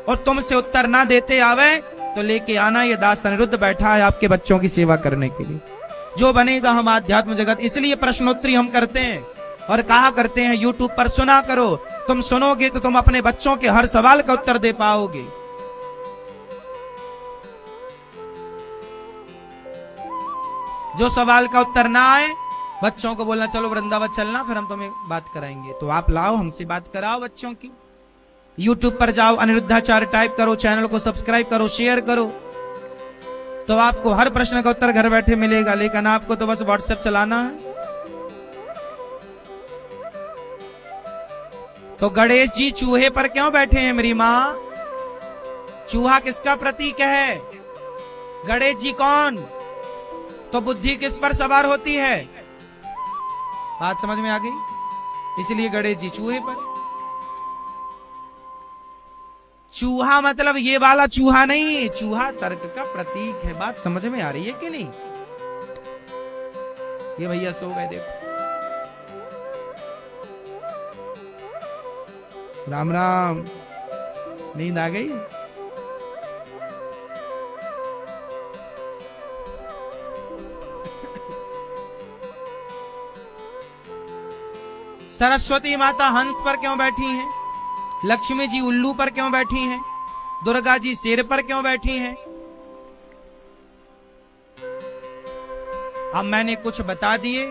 और तुमसे उत्तर ना देते आवे तो लेके आना। ये दास अनिरुद्ध बैठा है आपके बच्चों की सेवा करने के लिए। जो बनेगा हम आध्यात्म जगत, इसलिए प्रश्नोत्तरी हम करते हैं और कहा करते हैं यूट्यूब पर सुना करो। तुम सुनोगे तो तुम अपने बच्चों के हर सवाल का उत्तर दे पाओगे। जो सवाल का उत्तर ना आए, बच्चों को बोलना चलो वृंदावन चलना, फिर हम तुम्हें बात कराएंगे। तो आप लाओ, हमसे बात कराओ बच्चों की। यूट्यूब पर जाओ, अनिरुद्धाचार्य टाइप करो, चैनल को सब्सक्राइब करो, शेयर करो, तो आपको हर प्रश्न का उत्तर घर बैठे मिलेगा। लेकिन आपको तो बस व्हाट्सएप चलाना है। तो गणेश जी चूहे पर क्यों बैठे हैं मेरी माँ? चूहा किसका प्रतीक है? गणेश जी कौन? तो बुद्धि किस पर सवार होती है? बात समझ में आ गई? इसलिए गणेश जी चूहे पर। चूहा मतलब ये वाला चूहा नहीं, चूहा तर्क का प्रतीक है। बात समझ में आ रही है कि नहीं? ये भैया सो गए, देखो। राम राम, नींद आ गई? सरस्वती माता हंस पर क्यों बैठी हैं? लक्ष्मी जी उल्लू पर क्यों बैठी हैं? दुर्गा जी शेर पर क्यों बैठी हैं? अब मैंने कुछ बता दिए,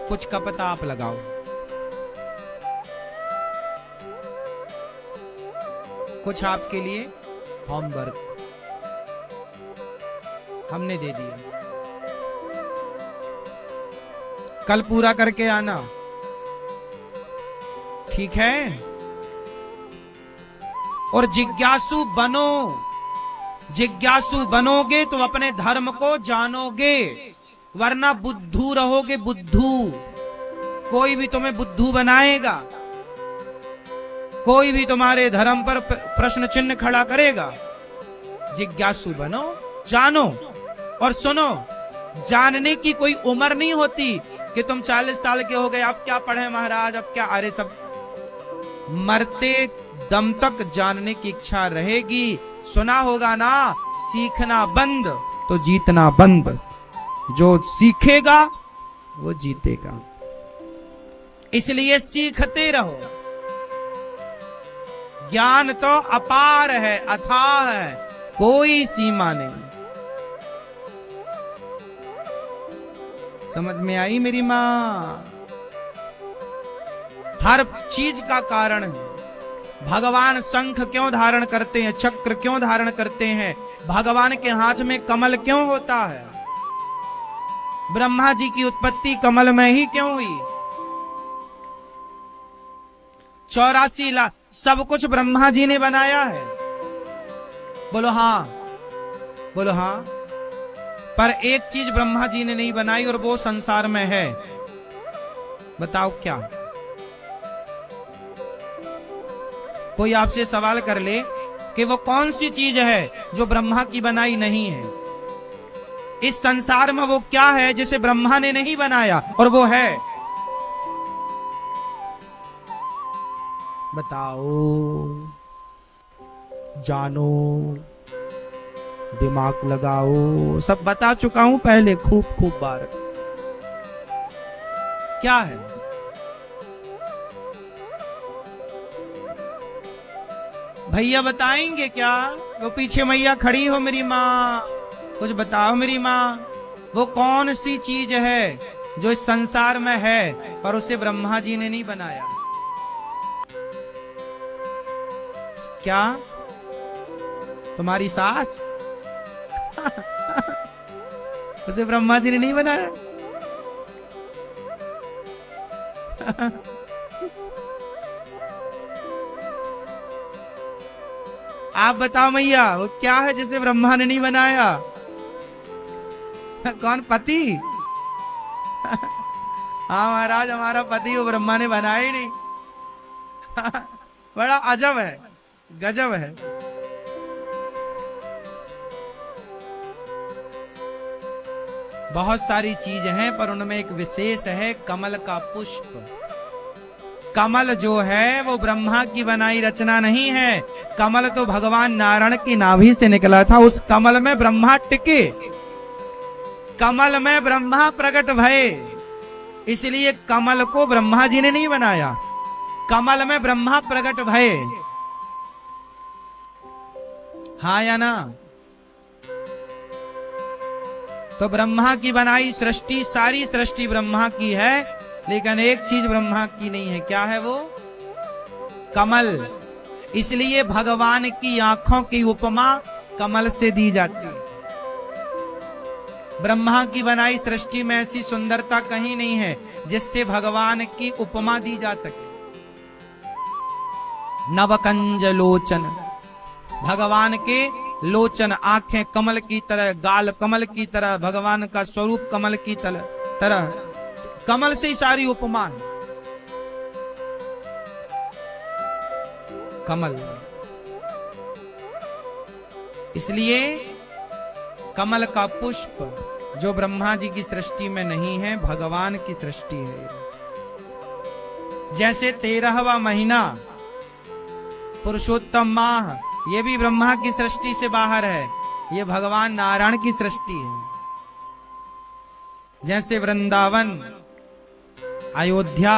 कुछ कपता आप लगाओ। कुछ आपके लिए होमवर्क हमने दे दिया, कल पूरा करके आना, ठीक है? और जिज्ञासु बनो। जिज्ञासु बनोगे तो अपने धर्म को जानोगे, वरना बुद्धू रहोगे। बुद्धू, कोई भी तुम्हें बुद्धू बनाएगा, कोई भी तुम्हारे धर्म पर प्रश्न चिन्ह खड़ा करेगा। जिज्ञासु बनो, जानो और सुनो। जानने की कोई उम्र नहीं होती कि तुम 40 साल के हो गए अब क्या पढ़े महाराज, अब क्या, अरे सब मरते दम तक जानने की इच्छा रहेगी। सुना होगा ना, सीखना बंद तो जीतना बंद। जो सीखेगा वो जीतेगा, इसलिए सीखते रहो। ज्ञान तो अपार है, अथाह है, कोई सीमा नहीं। समझ में आई मेरी मां? हर चीज का कारण है। भगवान शंख क्यों धारण करते हैं, चक्र क्यों धारण करते हैं, भगवान के हाथ में कमल क्यों होता है, ब्रह्मा जी की उत्पत्ति कमल में ही क्यों हुई? 84 लाख सब कुछ ब्रह्मा जी ने बनाया है। बोलो हाँ, बोलो हाँ। पर एक चीज ब्रह्मा जी ने नहीं बनाई और वो संसार में है। बताओ क्या? कोई आपसे सवाल कर ले कि वो कौन सी चीज है जो ब्रह्मा की बनाई नहीं है? इस संसार में वो क्या है जिसे ब्रह्मा ने नहीं बनाया और वो है? बताओ, जानो, दिमाग लगाओ। सब बता चुका हूं पहले खूब बार। क्या है? भैया बताएंगे क्या? वो पीछे मैया खड़ी हो मेरी माँ, कुछ बताओ मेरी माँ। वो कौन सी चीज है जो इस संसार में है पर उसे ब्रह्मा जी ने नहीं बनाया? क्या? तुम्हारी सास? उसे ब्रह्मा जी ने नहीं बनाया? आप बताओ मैया, वो क्या है जिसे ब्रह्मा ने नहीं बनाया? कौन? पति? हाँ महाराज, हमारा पति वो ब्रह्मा ने बनाया ही नहीं। बड़ा अजब है, गजब है। बहुत सारी चीज हैं पर उनमें एक विशेष है, कमल का पुष्प। कमल जो है वो ब्रह्मा की बनाई रचना नहीं है। कमल तो भगवान नारायण की नाभि से निकला था। उस कमल में ब्रह्मा टिके, कमल में ब्रह्मा प्रकट भये, इसलिए कमल को ब्रह्मा जी ने नहीं बनाया, कमल में ब्रह्मा प्रकट भये। हाँ या ना? तो ब्रह्मा की बनाई सृष्टि, सारी सृष्टि ब्रह्मा की है, लेकिन एक चीज ब्रह्मा की नहीं है। क्या है वो? कमल। इसलिए भगवान की आंखों की उपमा कमल से दी जाती है। ब्रह्मा की बनाई सृष्टि में ऐसी सुंदरता कहीं नहीं है जिससे भगवान की उपमा दी जा सके। नवकंज लोचन, भगवान के लोचन, आंखें कमल की तरह, गाल कमल की तरह, भगवान का स्वरूप कमल की तरह, कमल से ही सारी उपमा। कमल, इसलिए कमल का पुष्प जो ब्रह्मा जी की सृष्टि में नहीं है, भगवान की सृष्टि है। जैसे 13वां महीना पुरुषोत्तम माह, ये भी ब्रह्मा की सृष्टि से बाहर है, ये भगवान नारायण की सृष्टि है। जैसे वृंदावन, अयोध्या,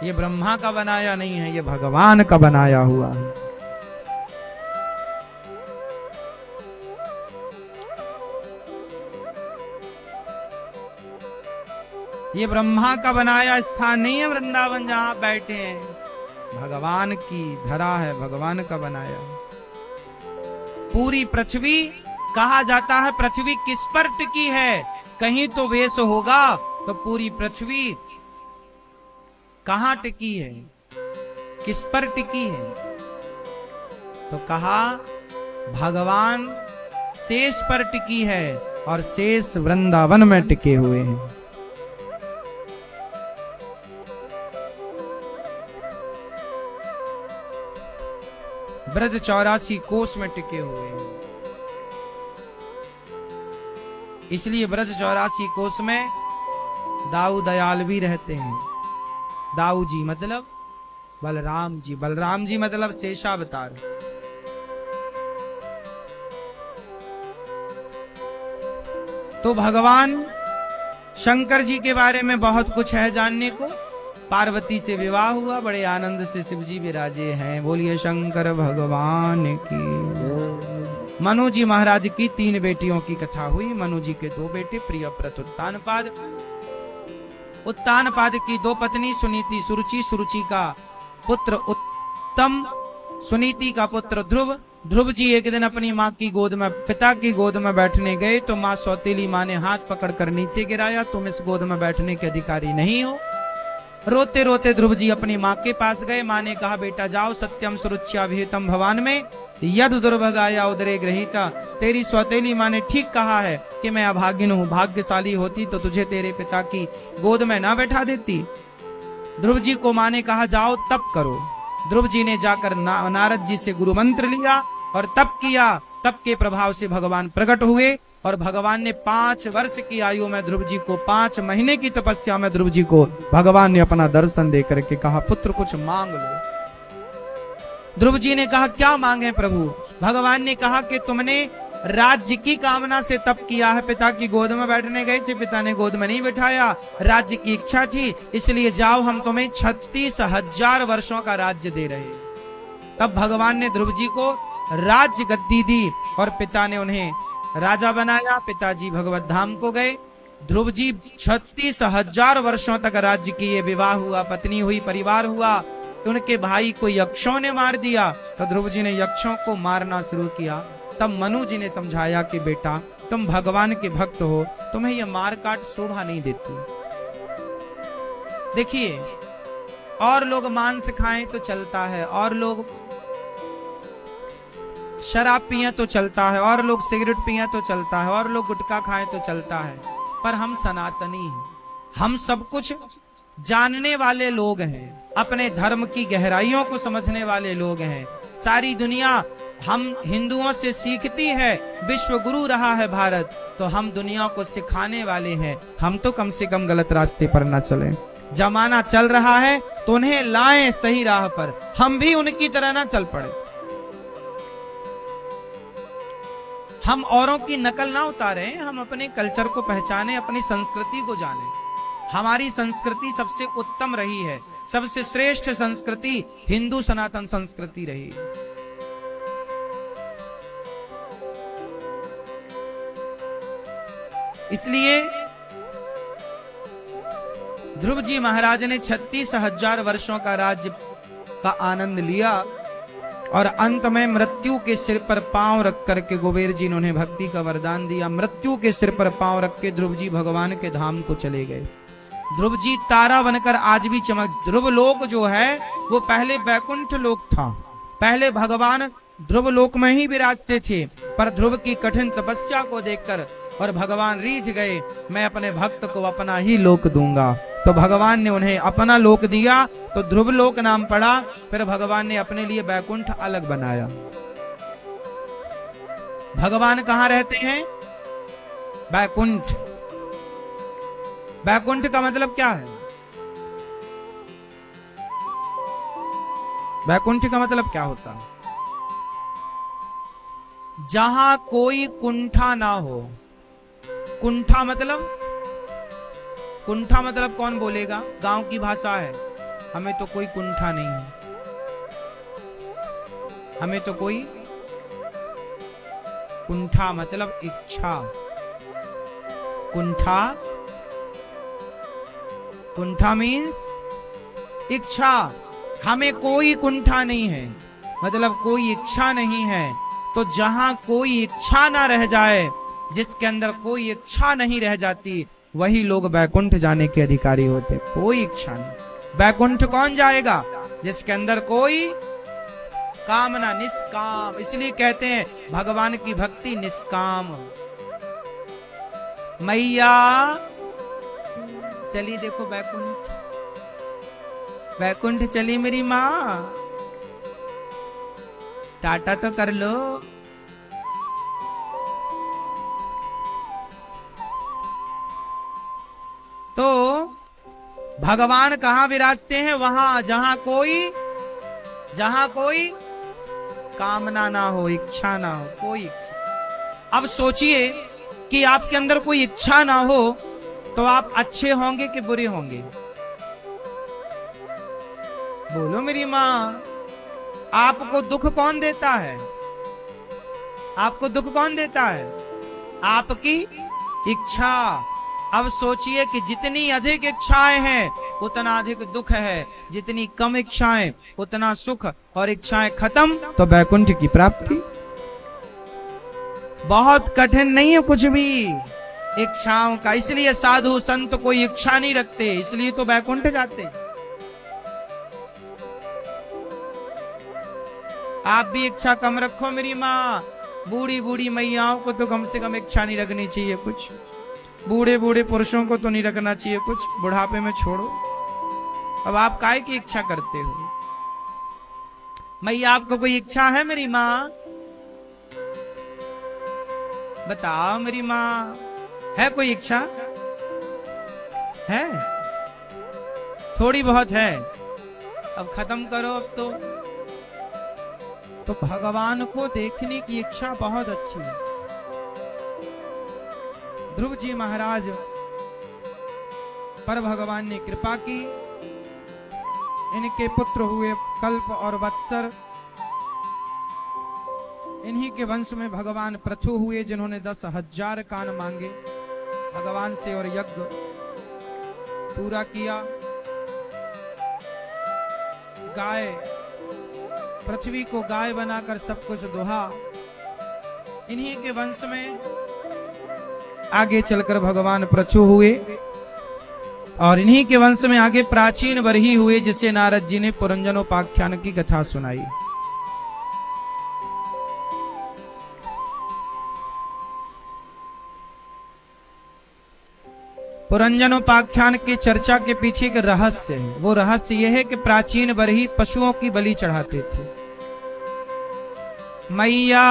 ये ब्रह्मा का बनाया नहीं है, ये भगवान का बनाया हुआ है। ये ब्रह्मा का बनाया स्थान नहीं है वृंदावन जहां बैठे हैं, भगवान की धरा है, भगवान का बनाया। पूरी पृथ्वी, कहा जाता है पृथ्वी किस पर टिकी है? कहीं तो वेश होगा, तो पूरी पृथ्वी कहां टिकी है, किस पर टिकी है? तो कहा भगवान शेष पर टिकी है और शेष वृंदावन में टिके हुए हैं। ब्रज 84 कोस में टिके हुए हैं। इसलिए ब्रज 84 कोस में दाऊ दयाल भी रहते हैं। दाऊ जी मतलब बलराम जी, बलराम जी मतलब शेषावतार। तो भगवान शंकर जी के बारे में बहुत कुछ है जानने को। पार्वती से विवाह हुआ, बड़े आनंद से शिव जी विराजे हैं। बोलिए शंकर भगवान की। मनु जी महाराज की 3 बेटियों की कथा हुई। मनु जी के 2 बेटे प्रियव्रत उत्तानपाद। उत्तानपाद की 2 पत्नी सुनीति सुरुचि, सुरुचि का पुत्र उत्तम, सुनीति का पुत्र ध्रुव। ध्रुव जी एक दिन अपनी माँ की गोद में, पिता की गोद में बैठने गए तो माँ सौतेली माँ ने हाथ पकड़कर नीचे गिराया, तुम इस गोद में बैठने के अधिकारी नहीं हो। रोते रोते ध्रुव जी अपनी माँ के पास गए। माँ ने कहा बेटा जाओ, सत्यम सुरुच्या विहितम भवान में यद दुर्भगाया उदरे ग्रहीता। तेरी सौतेली माँ ने ठीक कहा है कि मैं अभागिन हूँ, भाग्यशाली होती तो तुझे तेरे पिता की गोद में ना बैठा देती। ध्रुव जी को माँ ने कहा जाओ तप करो। ध्रुव जी ने जाकर नारद जी से गुरु मंत्र लिया और तप किया। तप के प्रभाव से भगवान प्रकट हुए और भगवान ने 5 वर्ष की आयु में ध्रुव जी को, 5 महीने की तपस्या में ध्रुव जी को भगवान ने अपना दर्शन दे करके कहा पुत्र कुछ मांग लो। ध्रुव जी ने कहा क्या मांगे प्रभु। भगवान ने कहा कि तुमने राज्य की कामना से तप किया है, पिता की गोद में बैठने गए थे, पिता ने गोद में नहीं बिठाया, राज्य की इच्छा थी, इसलिए जाओ हम तुम्हें 36,000 वर्षों का राज्य दे रहे। तब भगवान ने ध्रुव जी को राज्य गद्दी दी और पिता ने उन्हें राजा बनाया। पिताजी भगवत धाम को गए। ध्रुव जी 36,000 वर्षों तक राज्य किए। विवाह हुआ, पत्नी हुई, परिवार हुआ। उनके भाई को यक्षों ने मार दिया तो ध्रुव जी ने यक्षों को मारना शुरू किया। तब मनु जी ने समझाया कि बेटा तुम भगवान के भक्त हो, तुम्हें यह मार काट शोभा नहीं देती। देखिए और लोग मांस खाएं तो चलता है, और लोग शराब पिए तो चलता है, और लोग सिगरेट पिए तो चलता है, और लोग गुटखा खाएं तो चलता है, पर हम सनातनी हैं। हम सब कुछ जानने वाले लोग हैं, अपने धर्म की गहराइयों को समझने वाले लोग हैं। सारी दुनिया हम हिंदुओं से सीखती है, विश्व गुरु रहा है भारत, तो हम दुनिया को सिखाने वाले हैं। हम तो कम से कम गलत रास्ते पर ना चलें। जमाना चल रहा है तो उन्हें लाएं सही राह पर, हम भी उनकी तरह ना चल पड़े। हम औरों की नकल ना उतारें, हम अपने कल्चर को पहचाने, अपनी संस्कृति को जाने। हमारी संस्कृति सबसे उत्तम रही है, सबसे श्रेष्ठ संस्कृति हिंदू सनातन संस्कृति रही। इसलिए ध्रुव जी महाराज ने 36,000 वर्षों का राज्य का आनंद लिया और अंत में मृत्यु के सिर पर पांव रख करके कुबेर जी ने उन्हें भक्ति का वरदान दिया। मृत्यु के सिर पर पांव रख के ध्रुव जी भगवान के धाम को चले गए। ध्रुव जी तारा बनकर आज भी चमक। ध्रुव लोक जो है वो पहले वैकुंठ लोक था। पहले भगवान ध्रुव लोक में ही विराजते थे, पर ध्रुव की कठिन तपस्या को देखकर और भगवान रीझ गए, मैं अपने भक्त को अपना ही लोक दूंगा। तो भगवान ने उन्हें अपना लोक दिया, तो ध्रुव लोक नाम पड़ा। फिर भगवान ने अपने लिए वैकुंठ अलग बनाया। भगवान कहां रहते हैं? वैकुंठ। वैकुंठ का मतलब क्या है? वैकुंठ का मतलब क्या होता है? जहां कोई कुंठा ना हो। कुंठा मतलब, कुंठा मतलब कौन बोलेगा? गांव की भाषा है। हमें तो कोई कुंठा नहीं है, हमें तो कोई कुंठा मतलब इच्छा। कुंठा, कुंठा मीन्स इच्छा। हमें कोई कुंठा नहीं है मतलब कोई इच्छा नहीं है। तो जहां कोई इच्छा ना रह जाए, जिसके अंदर कोई इच्छा नहीं रह जाती, वही लोग वैकुंठ जाने के अधिकारी होते। कोई इच्छा नहीं। वैकुंठ कौन जाएगा? जिसके अंदर कोई कामना, निष्काम। इसलिए कहते हैं भगवान की भक्ति निष्काम। मैया चली देखो वैकुंठ, वैकुंठ चली मेरी माँ, टाटा तो कर लो। भगवान कहाँ विराजते हैं? वहां जहां कोई कामना ना हो, इच्छा ना हो, कोई इच्छा। अब सोचिए कि आपके अंदर कोई इच्छा ना हो तो आप अच्छे होंगे कि बुरे होंगे? बोलो मेरी माँ, आपको दुख कौन देता है? आपको दुख कौन देता है? आपकी इच्छा। अब सोचिए कि जितनी अधिक इच्छाएं हैं उतना अधिक दुख है, जितनी कम इच्छाएं उतना सुख, और इच्छाएं खत्म तो वैकुंठ की प्राप्ति। बहुत कठिन नहीं है कुछ भी इच्छाओं का, इसलिए साधु संत कोई इच्छा नहीं रखते, इसलिए तो वैकुंठ जाते। आप भी इच्छा कम रखो मेरी माँ। बूढ़ी बूढ़ी मैयाओं को तो कम से कम इच्छा नहीं रखनी चाहिए कुछ, बूढ़े बूढ़े पुरुषों को तो नहीं रखना चाहिए कुछ, बुढ़ापे में छोड़ो। अब आप काहे की इच्छा करते हो? मैया आपको कोई इच्छा है मेरी माँ? बताओ मेरी माँ, है कोई इच्छा? है, थोड़ी बहुत है, अब खत्म करो। अब तो भगवान को देखने की इच्छा बहुत अच्छी है। ध्रुव जी महाराज पर भगवान ने कृपा की, इनके पुत्र हुए कल्प और वत्सर। इन्हीं के वंश में भगवान पृथु हुए, जिन्होंने 10,000 कान मांगे भगवान से और यज्ञ पूरा किया। गाय, पृथ्वी को गाय बनाकर सब कुछ दुहा। इन्हीं के वंश में आगे चलकर भगवान पृथु हुए, और इन्हीं के वंश में आगे प्राचीन बरही हुए, जिसे नारद जी ने पुरंजनोपाख्यान की कथा सुनाई। पुरंजनोपाख्यान की चर्चा के पीछे एक रहस्य है। वो रहस्य यह है कि प्राचीन बरही पशुओं की बलि चढ़ाते थे। मैया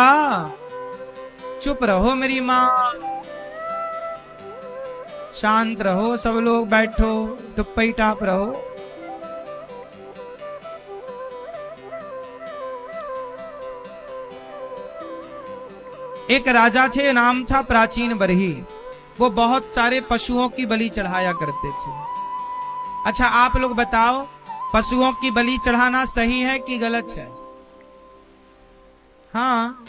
चुप रहो मेरी माँ, शांत रहो, सब लोग बैठो, टुप्पी टाप रहो। एक राजा थे, नाम था प्राचीन बरही। वो बहुत सारे पशुओं की बलि चढ़ाया करते थे। अच्छा आप लोग बताओ, पशुओं की बलि चढ़ाना सही है कि गलत है? हाँ,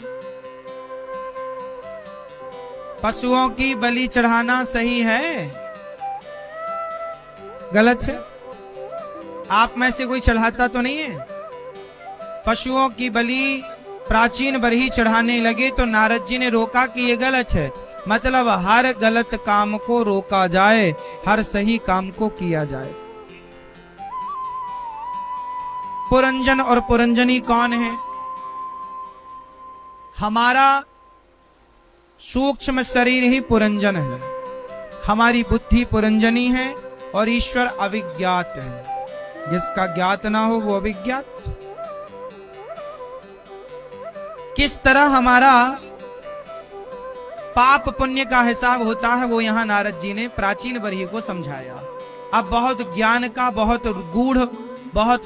पशुओं की बलि चढ़ाना सही है, गलत है? आप में से कोई चढ़ाता तो नहीं है? पशुओं की बलि प्राचीन बरही चढ़ाने लगे तो नारद जी ने रोका कि ये गलत है। मतलब हर गलत काम को रोका जाए, हर सही काम को किया जाए। पुरंजन और पुरंजनी कौन है? हमारा सूक्ष्म शरीर ही पुरंजन है, हमारी बुद्धि पुरंजनी है, और ईश्वर अविज्ञात है। जिसका ज्ञात ना हो वो अविज्ञात। किस तरह हमारा पाप पुण्य का हिसाब होता है वो यहां नारद जी ने प्राचीन बरही को समझाया। अब बहुत ज्ञान का, बहुत गूढ़, बहुत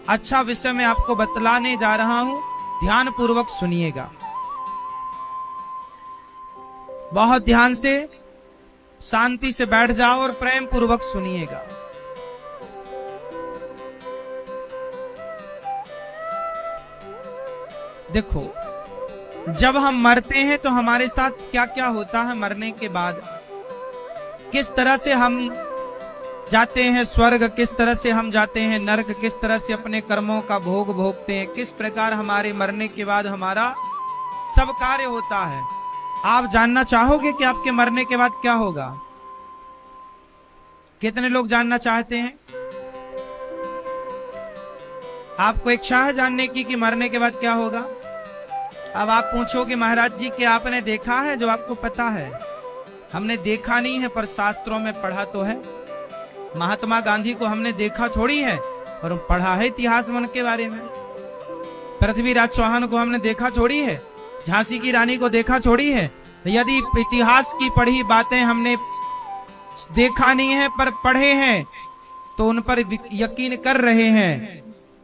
अच्छा विषय मैं आपको बतलाने जा रहा हूं, ध्यान पूर्वक सुनिएगा। बहुत ध्यान से, शांति से बैठ जाओ और प्रेम पूर्वक सुनिएगा। देखो, जब हम मरते हैं तो हमारे साथ क्या क्या होता है मरने के बाद, किस तरह से हम जाते हैं स्वर्ग, किस तरह से हम जाते हैं नरक, किस तरह से अपने कर्मों का भोग भोगते हैं, किस प्रकार हमारे मरने के बाद हमारा सब कार्य होता है। आप जानना चाहोगे कि आपके मरने के बाद क्या होगा? कितने लोग जानना चाहते हैं? आपको इच्छा है जानने की कि मरने के बाद क्या होगा? अब आप पूछोगे महाराज जी कि आपने देखा है? जो आपको पता है, हमने देखा नहीं है पर शास्त्रों में पढ़ा तो है। महात्मा गांधी को हमने देखा थोड़ी है, और पढ़ा है इतिहास मन के बारे में। पृथ्वीराज चौहान को हमने देखा थोड़ी है, झांसी की रानी को देखा थोड़ी है। यदि इतिहास की पढ़ी बातें हमने देखा नहीं है पर पढ़े हैं, तो उन पर यकीन कर रहे हैं,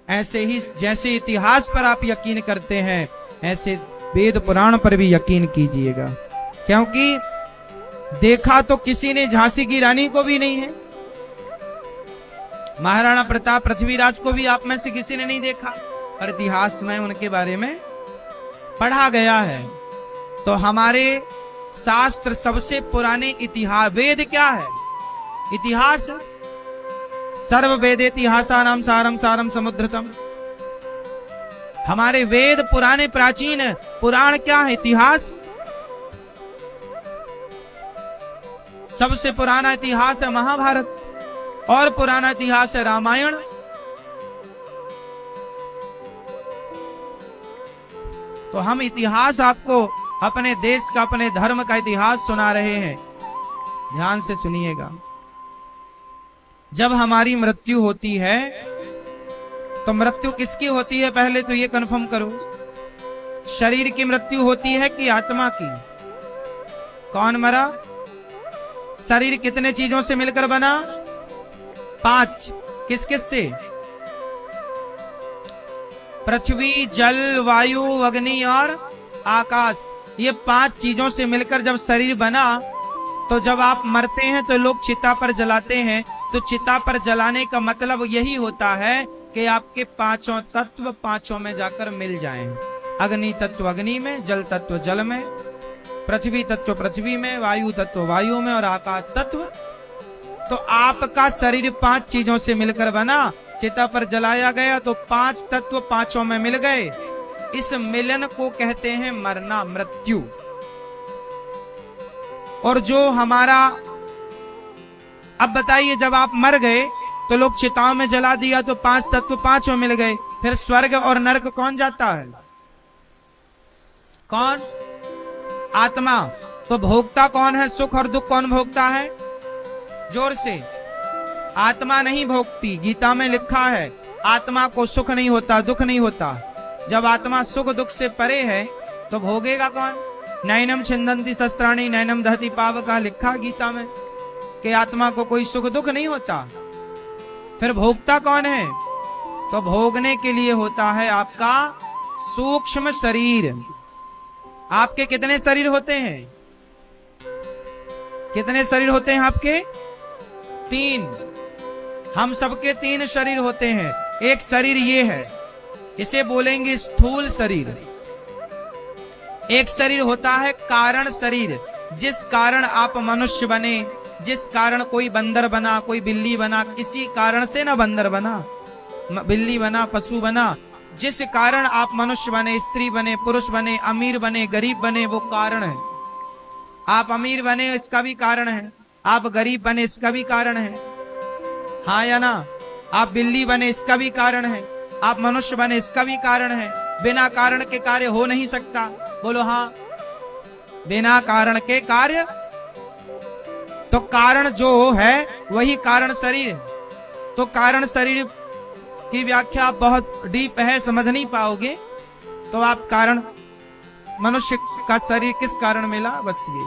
ऐसे ही जैसे इतिहास पर आप यकीन करते हैं, ऐसे वेद पुराण पर भी यकीन कीजिएगा। क्योंकि देखा तो किसी ने झांसी की रानी को भी नहीं है, महाराणा प्रताप पृथ्वीराज को भी आप में से किसी ने नहीं देखा, पर इतिहास में उनके बारे में पढ़ा गया है। तो हमारे शास्त्र सबसे पुराने इतिहास, वेद क्या है? इतिहास। सर्व वेद इतिहासानाम सारम सारम समुद्रतम। हमारे वेद पुराने प्राचीन, पुराण क्या है? इतिहास। सबसे पुराना इतिहास है महाभारत, और पुराना इतिहास है रामायण। तो हम इतिहास आपको अपने देश का, अपने धर्म का इतिहास सुना रहे हैं। ध्यान से सुनिएगा। जब हमारी मृत्यु होती है तो मृत्यु किसकी होती है? पहले तो ये कंफर्म करो, शरीर की मृत्यु होती है कि आत्मा की? कौन मरा? शरीर कितने चीजों से मिलकर बना? 5। किस किस से? पृथ्वी, जल, वायु, अग्नि और आकाश। ये 5 चीजों से मिलकर जब शरीर बना, तो जब आप मरते हैं तो लोग चिता पर जलाते हैं। तो चिता पर जलाने का मतलब यही होता है कि आपके 5 तत्व 5 में जाकर मिल जाएं। अग्नि तत्व अग्नि में, जल तत्व जल में, पृथ्वी तत्व पृथ्वी में, वायु तत्व वायु में और आकाश तत्व। तो आपका शरीर 5 चीजों से मिलकर बना, चिता पर जलाया गया तो 5 तत्व 5 में मिल गए। इस मिलन को कहते हैं मरना, मृत्यु। और जो हमारा, अब बताइए, जब आप मर गए तो लोग चिताओं में जला दिया तो 5 तत्व 5 में मिल गए। फिर स्वर्ग और नरक कौन जाता है? कौन? आत्मा। तो भोगता कौन है? सुख और दुख कौन भोगता है? जोर से। आत्मा नहीं भोगती। गीता में लिखा है आत्मा को सुख नहीं होता, दुख नहीं होता। जब आत्मा सुख दुख से परे है तो भोगेगा कौन? नैनम छिंदंती शस्त्राणी नैनम दहती पावका, लिखा गीता में कि आत्मा को कोई सुख दुख नहीं होता। फिर भोगता कौन है? तो भोगने के लिए होता है आपका सूक्ष्म शरीर। आपके कितने शरीर होते हैं? कितने शरीर होते हैं आपके? 3। हम सबके 3 शरीर होते हैं। एक शरीर ये है, इसे बोलेंगे स्थूल शरीर। एक शरीर होता है कारण शरीर, जिस कारण आप मनुष्य बने, जिस कारण कोई बंदर बना, कोई बिल्ली बना, किसी कारण से ना बंदर बना, बिल्ली बना, पशु बना। जिस कारण आप मनुष्य बने, स्त्री बने, पुरुष बने, अमीर बने, गरीब बने, वो कारण है। आप अमीर बने इसका भी कारण है, आप गरीब बने इसका भी कारण है, हाँ या ना? आप बिल्ली बने इसका भी कारण है, आप मनुष्य बने इसका भी कारण है। बिना कारण के कार्य हो नहीं सकता। बोलो हाँ। बिना कारण के कार्य, तो कारण जो है वही कारण शरीर। तो कारण शरीर की व्याख्या बहुत डीप है, समझ नहीं पाओगे। तो आप कारण, मनुष्य का शरीर किस कारण मिला, बस ये।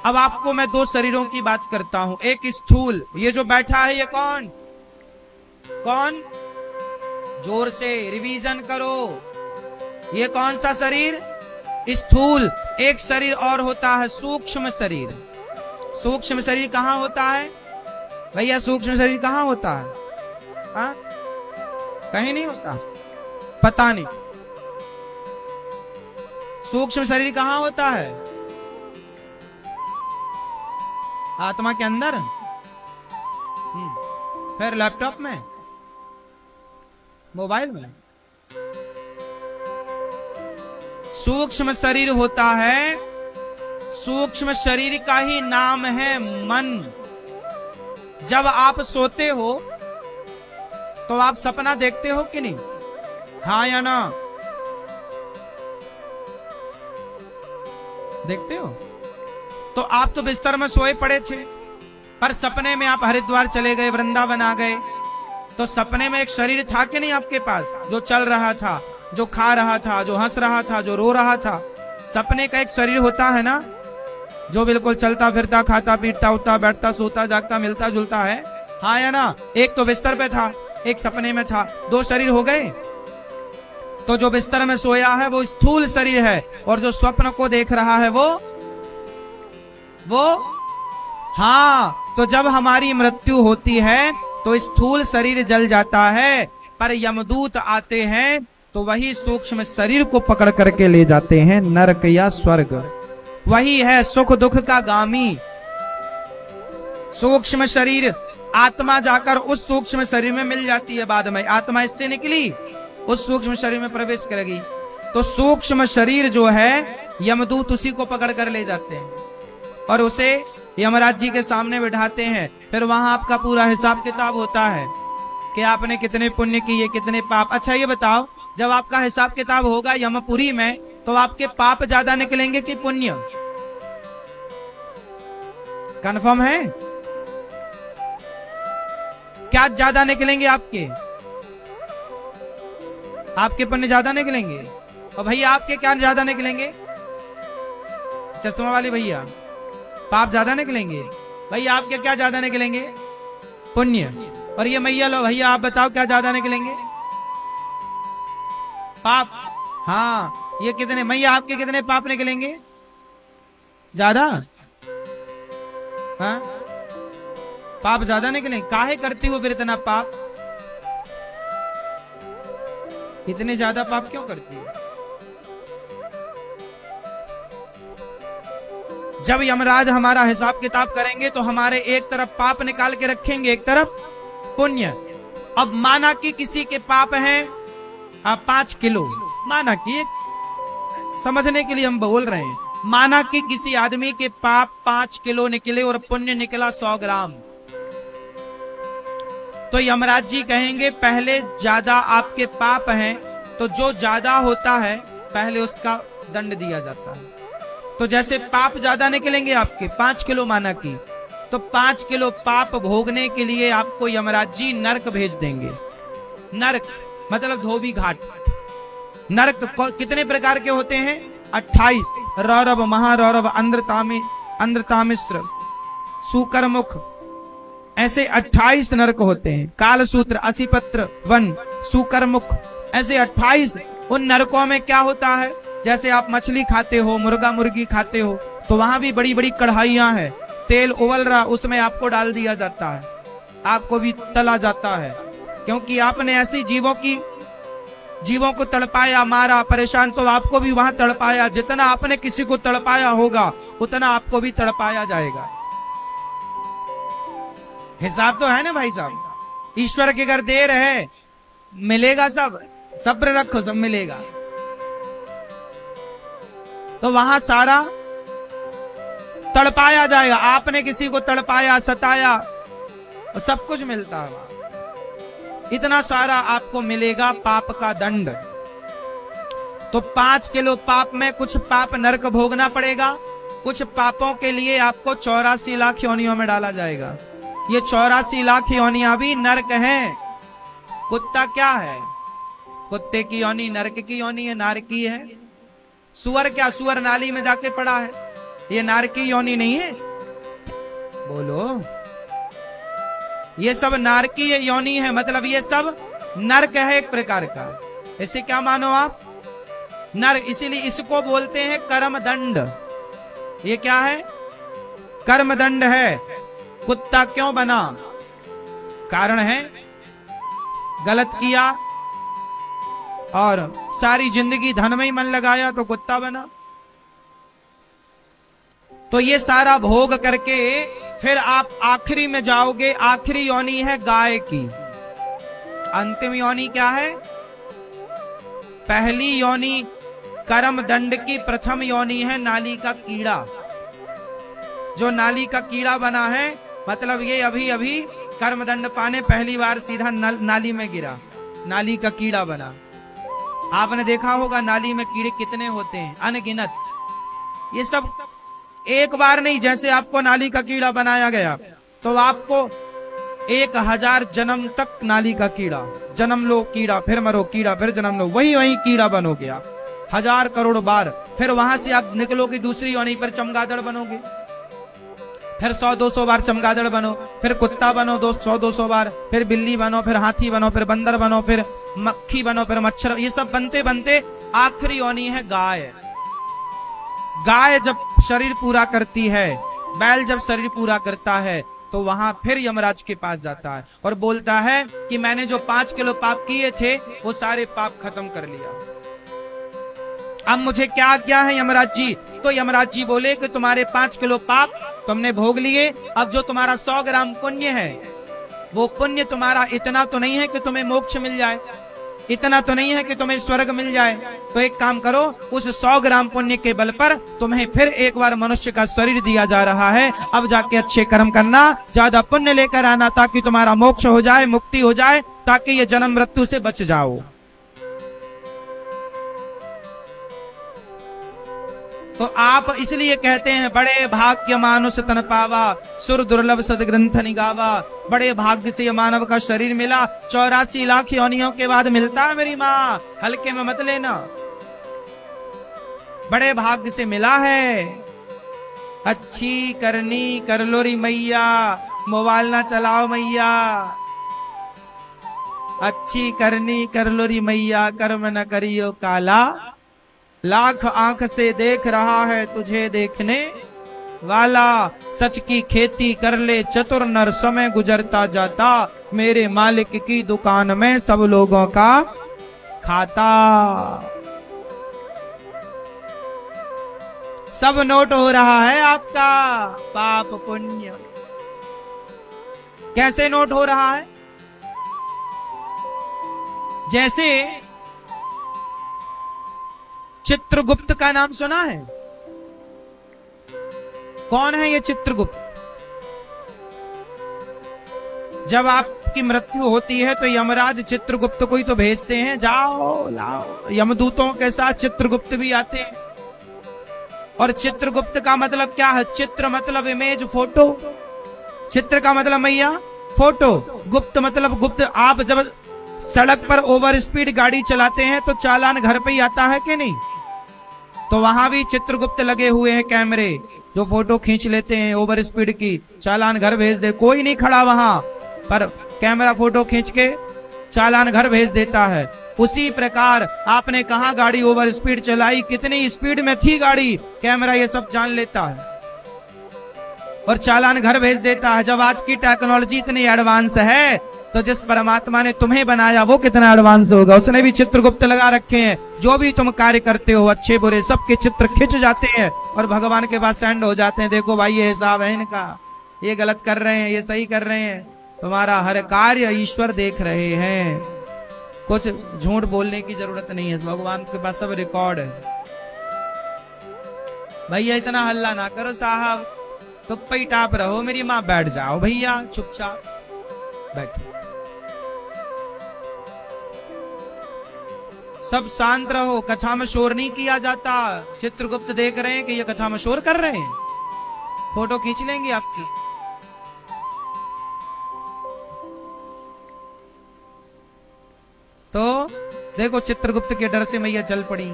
अब आपको मैं 2 शरीरों की बात करता हूं। एक स्थूल, ये जो बैठा है ये कौन? कौन? जोर से रिवीजन करो। ये कौन सा शरीर? स्थूल। एक शरीर और होता है सूक्ष्म शरीर। सूक्ष्म शरीर कहाँ होता है भैया? सूक्ष्म शरीर कहाँ होता है? हाँ? कहीं नहीं होता, पता नहीं। सूक्ष्म शरीर कहाँ होता है? आत्मा के अंदर। फिर लैपटॉप में, मोबाइल में। सूक्ष्म शरीर होता है, सूक्ष्म शरीर का ही नाम है मन। जब आप सोते हो तो आप सपना देखते हो कि नहीं? हाँ या ना? देखते हो? तो आप तो बिस्तर में सोए पड़े थे, पर सपने में आप हरिद्वार चले गए, वृंदावन आ गए। तो सपने में एक शरीर था कि नहीं आपके पास, जो चल रहा था, जो खा रहा था, जो हंस रहा था, जो रो रहा था। सपने का एक शरीर होता है ना, जो बिल्कुल चलता फिरता, खाता पीटता, उठता बैठता, सोता जागता, मिलता जुलता है। हाँ या ना? एक तो बिस्तर पे था, एक सपने में था, दो शरीर हो गए। तो जो बिस्तर में सोया है वो स्थूल शरीर है, और जो स्वप्न को देख रहा है वो हाँ। तो जब हमारी मृत्यु होती है तो स्थूल शरीर जल जाता है, पर यमदूत आते हैं तो वही सूक्ष्म शरीर को पकड़ करके ले जाते हैं नरक या स्वर्ग। वही है सुख दुख का गामी। सूक्ष्म शरीर, आत्मा जाकर उस सूक्ष्म शरीर में मिल जाती है। बाद में आत्मा इससे निकली, उस सूक्ष्म शरीर में प्रवेश करेगी। तो सूक्ष्म शरीर जो है यमदूत उसी को पकड़ कर ले जाते हैं और उसे यमराज जी के सामने बिठाते हैं। फिर वहां आपका पूरा हिसाब किताब होता है कि आपने कितने पुण्य किए, कितने पाप। अच्छा ये बताओ, जब आपका हिसाब किताब होगा यमपुरी में, तो आपके पाप ज्यादा निकलेंगे कि पुण्य? कंफर्म है? क्या ज्यादा निकलेंगे आपके? आपके पुण्य ज्यादा निकलेंगे। और भैया आपके क्या ज्यादा निकलेंगे? चश्मा वाले भैया, पाप ज्यादा निकलेंगे। भैया आपके क्या ज्यादा निकलेंगे? पुण्य। और ये मैया लो भैया, आप बताओ क्या ज्यादा निकलेंगे? पाप। हाँ, ये कितने मैया आपके कितने पाप निकलेंगे? ज्यादा? हाँ, पाप ज्यादा निकलेंगे। काहे करती हो फिर इतना पाप? इतने ज्यादा पाप क्यों करती हो? जब यमराज हमारा हिसाब किताब करेंगे तो हमारे एक तरफ पाप निकाल के रखेंगे, एक तरफ पुण्य। अब माना कि किसी के पाप हैं 5 किलो, माना कि समझने के लिए हम बोल रहे हैं, माना कि किसी आदमी के पाप 5 किलो निकले और पुण्य निकला 100 ग्राम। तो यमराज जी कहेंगे पहले ज्यादा आपके पाप हैं, तो जो ज्यादा होता है पहले उसका दंड दिया जाता है। तो जैसे पाप ज्यादा निकलेंगे आपके 5 किलो माना की, तो 5 किलो पाप भोगने के लिए आपको यमराज जी नरक भेज देंगे। नरक मतलब धोबी घाट। नरक कितने प्रकार के होते हैं? 28। रौरव, महारौरव, अंध्रतामिश्र, सुकरमुख, ऐसे 28 नरक होते हैं। कालसूत्र, असीपत्र वन, सुकरमुख, ऐसे 28। उन नरकों में क्या होता है? जैसे आप मछली खाते हो, मुर्गा मुर्गी खाते हो, तो वहां भी बड़ी बड़ी कढ़ाइयां हैं, तेल उबल रहा, उसमें आपको डाल दिया जाता है, आपको भी तला जाता है, क्योंकि आपने ऐसी जीवों को तड़पाया, मारा, परेशान, तो आपको भी वहां तड़पाया। जितना आपने किसी को तड़पाया होगा उतना आपको भी तड़पाया जाएगा। हिसाब तो है ना भाई साहब? ईश्वर की अगर देर है मिलेगा सब, सब्र रखो, सब मिलेगा। तो वहां सारा तड़पाया जाएगा। आपने किसी को तड़पाया, सताया, तो सब कुछ मिलता है वहां। इतना सारा आपको मिलेगा पाप का दंड। तो 5 किलो पाप में कुछ पाप नरक भोगना पड़ेगा, कुछ पापों के लिए आपको 84 लाख योनियों में डाला जाएगा। ये 84 लाख योनियां भी नरक हैं। कुत्ता क्या है? कुत्ते की योनि नरक की योनि है, नारकी है। सुअर क्या? सुअर नाली में जाके पड़ा है, ये नारकी योनि नहीं है? बोलो, ये सब नारकी योनि है, मतलब ये सब नरक है एक प्रकार का। इसे क्या मानो आप? नरक। इसीलिए इसको बोलते हैं कर्म दंड। ये क्या है? कर्म दंड है। कुत्ता क्यों बना? कारण है गलत किया और सारी जिंदगी धन में ही मन लगाया तो कुत्ता बना। तो ये सारा भोग करके फिर आप आखिरी में जाओगे। आखिरी योनि है गाय की। अंतिम योनि क्या है? पहली योनि कर्म दंड की प्रथम योनि है नाली का कीड़ा। जो नाली का कीड़ा बना है, मतलब ये अभी अभी कर्म दंड पाने पहली बार सीधा नाली में गिरा, नाली का कीड़ा बना। आपने देखा होगा नाली में कीड़े कितने होते हैं, अनगिनत। ये सब एक बार नहीं, जैसे आपको नाली का कीड़ा बनाया गया तो आपको 1000 जन्म तक नाली का कीड़ा, जन्म लो कीड़ा, फिर मरो कीड़ा, फिर जन्म लो, वही कीड़ा बनोगे आप 1000 करोड़ बार। फिर वहां से आप निकलोगे दूसरी योनि पर चमगादड़ बनोगे, फिर 100-200 बार चमगादड़ बनो, फिर कुत्ता बनो 100-200 बार, फिर बिल्ली बनो, फिर हाथी बनो, फिर बंदर बनो, फिर मक्खी बनो, फिर मच्छर। ये सब बनते बनते आखिरी योनि है गाय। गाय जब शरीर पूरा करती है, बैल जब शरीर पूरा करता है, तो वहां फिर यमराज के पास जाता है और बोलता है कि मैंने जो 5 किलो पाप किए थे वो सारे पाप खत्म कर लिया, अब मुझे क्या आज्ञा है यमराज जी। तो यमराज जी बोले कि तुम्हारे 5 किलो पाप तुमने भोग लिए, अब जो तुम्हारा 100 ग्राम पुण्य है, वो पुण्य तुम्हारा इतना तो नहीं है कि तुम्हें मोक्ष मिल जाए, इतना तो नहीं है कि तुम्हें स्वर्ग मिल जाए। तो एक काम करो, उस 100 ग्राम पुण्य के बल पर तुम्हें फिर एक बार मनुष्य का शरीर दिया जा रहा है, अब जाके अच्छे कर्म करना, ज्यादा पुण्य लेकर आना, ताकि तुम्हारा मोक्ष हो जाए, मुक्ति हो जाए, ताकि ये जन्म मृत्यु से बच जाओ। तो आप इसलिए कहते हैं बड़े भाग्य मानुष तन पावा, सुर दुर्लभ सदग्रंथ निगावा। बड़े भाग्य से मानव का शरीर मिला, 84 लाख योनियों के बाद मिलता है मेरी माँ, हल्के में मत लेना, बड़े भाग्य से मिला है। अच्छी करनी कर लो री मैया, मोबाइल ना चलाओ मैया, अच्छी करनी कर लो री मैया, कर्म न करियो काला, लाख आंख से देख रहा है तुझे देखने वाला, सच की खेती कर ले चतुर नर, समय गुजरता जाता, मेरे मालिक की दुकान में सब लोगों का खाता। सब नोट हो रहा है आपका पाप पुण्य। कैसे नोट हो रहा है? जैसे चित्रगुप्त का नाम सुना है? कौन है ये चित्रगुप्त? जब आपकी मृत्यु होती है तो यमराज चित्रगुप्त को ही तो भेजते हैं, जाओ लाओ। यमदूतों के साथ चित्रगुप्त भी आते हैं। और चित्रगुप्त का मतलब क्या है? चित्र मतलब इमेज, फोटो। चित्र का मतलब मैया फोटो, गुप्त मतलब गुप्त। आप जब सड़क पर ओवर स्पीड गाड़ी चलाते हैं तो चालान घर पे ही आता है कि नहीं? तो वहां भी चित्रगुप्त लगे हुए हैं कैमरे, जो फोटो खींच लेते हैं ओवर स्पीड की, चालान घर भेज दे। कोई नहीं खड़ा वहां पर, कैमरा फोटो खींच के चालान घर भेज देता है। उसी प्रकार आपने कहा गाड़ी ओवर स्पीड चलाई, कितनी स्पीड में थी गाड़ी, कैमरा ये सब जान लेता है और चालान घर भेज देता है। जब आज की टेक्नोलॉजी इतनी एडवांस है तो जिस परमात्मा ने तुम्हें बनाया वो कितना एडवांस होगा। उसने भी चित्रगुप्त लगा रखे हैं, जो भी तुम कार्य करते हो अच्छे बुरे सबके चित्र खिंच जाते हैं और भगवान के पास सेंड हो जाते हैं। देखो भाई ये हिसाब है इनका, ये गलत कर रहे हैं, ये सही कर रहे हैं, तुम्हारा हर कार्य ईश्वर देख रहे हैं। कुछ झूठ बोलने की जरूरत नहीं है, भगवान के पास सब रिकॉर्ड है। भैया इतना हल्ला ना करो साहब, तो पे टाप रहो। मेरी माँ बैठ जाओ भैया, चुपचाप बैठो, सब शांत रहो। कथा में शोर नहीं किया जाता। चित्रगुप्त देख रहे हैं कि ये कथा में शोर कर रहे हैं, फोटो खींच लेंगे आपकी। तो देखो चित्रगुप्त के डर से मैया चल पड़ी।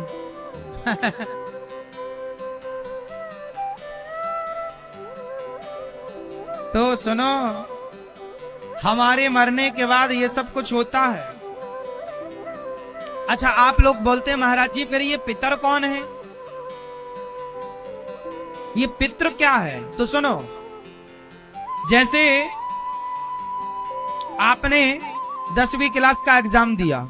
तो सुनो, हमारे मरने के बाद ये सब कुछ होता है। अच्छा, आप लोग बोलते हैं महाराज जी फिर ये पितर कौन है, ये पितृ क्या है? तो सुनो, जैसे आपने 10वीं क्लास का एग्जाम दिया,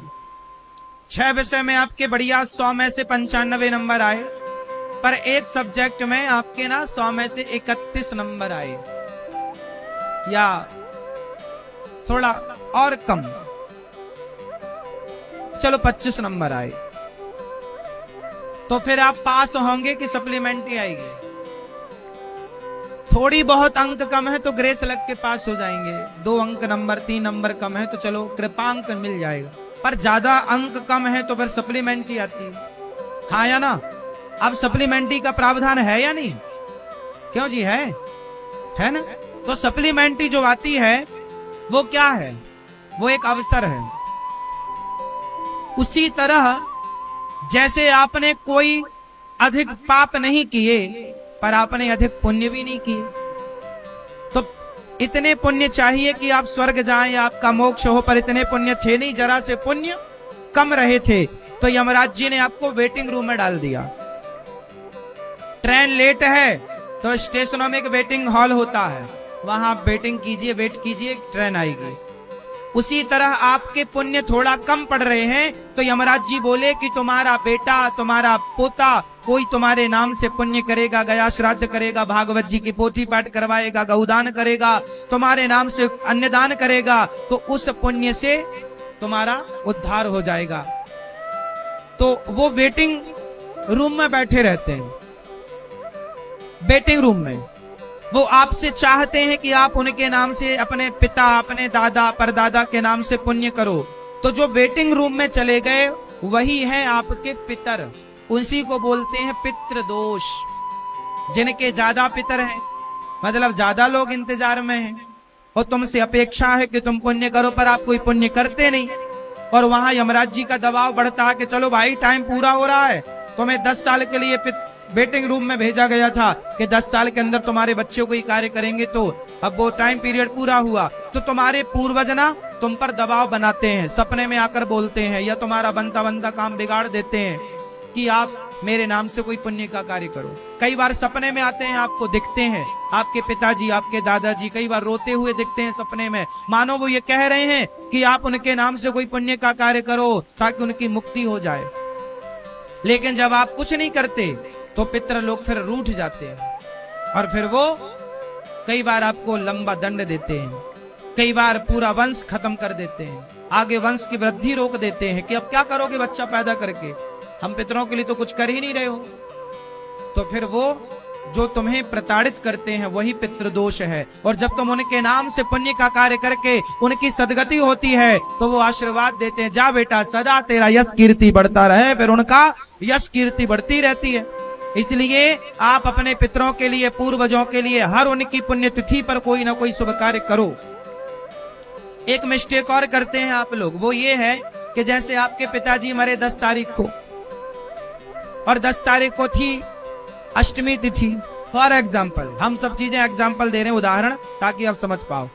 6 विषय में आपके बढ़िया 100 में से 95 नंबर आए, पर एक सब्जेक्ट में आपके ना 100 में से 31 नंबर आए, या थोड़ा और कम, चलो 25 नंबर आए, तो फिर आप पास होंगे कि सप्लीमेंट्री आएगी? थोड़ी बहुत अंक कम है तो ग्रेस लग के पास हो जाएंगे, 2 अंक नंबर 3 नंबर कम है तो चलो कृपांक मिल जाएगा, पर ज्यादा अंक कम है तो फिर सप्लीमेंट्री आती है। हाँ या ना? अब सप्लीमेंट्री का प्रावधान है या नहीं? क्यों जी, है ना? तो सप्लीमेंट्री जो आती है वो क्या है? वो एक अवसर है। उसी तरह जैसे आपने कोई अधिक पाप नहीं किए पर आपने अधिक पुण्य भी नहीं किए, इतने पुण्य चाहिए कि आप स्वर्ग जाएं या आपका मोक्ष हो, पर इतने पुण्य थे नहीं, जरा से पुण्य कम रहे थे। तो यमराज जी ने आपको वेटिंग रूम में डाल दिया। ट्रेन लेट है तो स्टेशनों में एक वेटिंग हॉल होता है, वहां आप वेटिंग कीजिए, वेट कीजिए, ट्रेन आएगी। उसी तरह आपके पुण्य थोड़ा कम पड़ रहे हैं तो यमराज जी बोले कि तुम्हारा बेटा, तुम्हारा पोता कोई तुम्हारे नाम से पुण्य करेगा, गया श्राद्ध करेगा, भागवत जी की पोथी पाठ करवाएगा, गौदान करेगा, तुम्हारे नाम से अन्नदान करेगा, तो उस पुण्य से तुम्हारा उद्धार हो जाएगा। तो वो वेटिंग रूम में बैठे रहते हैं। वेटिंग रूम में वो आपसे चाहते हैं कि आप उनके नाम से, अपने पिता, अपने दादा, परदादा के नाम से पुण्य करो। तो जो वेटिंग रूम में चले गए वही हैं आपके पितर, उसी को बोलते हैं पितृदोष। जिनके ज्यादा पितर हैं, मतलब ज्यादा लोग इंतजार में हैं और तुमसे अपेक्षा है कि तुम पुण्य करो, पर आप कोई पुण्य करते नहीं। और वहां यमराज जी का दबाव बढ़ता है कि चलो भाई टाइम पूरा हो रहा है, तुम्हें 10 साल के लिए वेटिंग रूम में भेजा गया था कि 10 साल के अंदर तुम्हारे बच्चों को ही कार्य करेंगे, तो अब वो टाइम पीरियड पूरा हुआ। तो तुम्हारे पूर्वज ना तुम पर दबाव बनाते हैं, सपने में आकर बोलते हैं या तुम्हारा बनता बनता काम बिगाड़ देते हैं कि आप मेरे नाम से कोई पुण्य का कार्य करो। कई बार सपने में आते हैं, आपको दिखते हैं आपके पिताजी, आपके दादाजी कई बार रोते हुए दिखते हैं सपने में, मानो वो ये कह रहे हैं कि आप उनके नाम से कोई पुण्य का कार्य करो ताकि उनकी मुक्ति हो जाए। लेकिन जब आप कुछ नहीं करते तो पितर लोग फिर रूठ जाते हैं और फिर वो कई बार आपको लंबा दंड देते हैं, कई बार पूरा वंश खत्म कर देते हैं, आगे वंश की वृद्धि रोक देते हैं कि अब क्या करोगे बच्चा पैदा करके, हम पितरों के लिए तो कुछ कर ही नहीं रहे हो। तो फिर वो जो तुम्हें प्रताड़ित करते हैं वही पितृदोष है। और जब तुम उनके नाम से पुण्य का कार्य करके उनकी सदगति होती है तो वो आशीर्वाद देते हैं, जा बेटा सदा तेरा यश कीर्ति बढ़ता रहे। फिर उनका यश कीर्ति बढ़ती रहती है। इसलिए आप अपने पितरों के लिए, पूर्वजों के लिए हर उनकी पुण्यतिथि पर कोई ना कोई शुभ कार्य करो। एक मिस्टेक और करते हैं आप लोग, वो ये है कि जैसे आपके पिताजी मरे 10 तारीख को और 10 तारीख को थी अष्टमी तिथि, फॉर एग्जाम्पल, हम सब चीजें एग्जाम्पल दे रहे हैं, उदाहरण, ताकि आप समझ पाओ।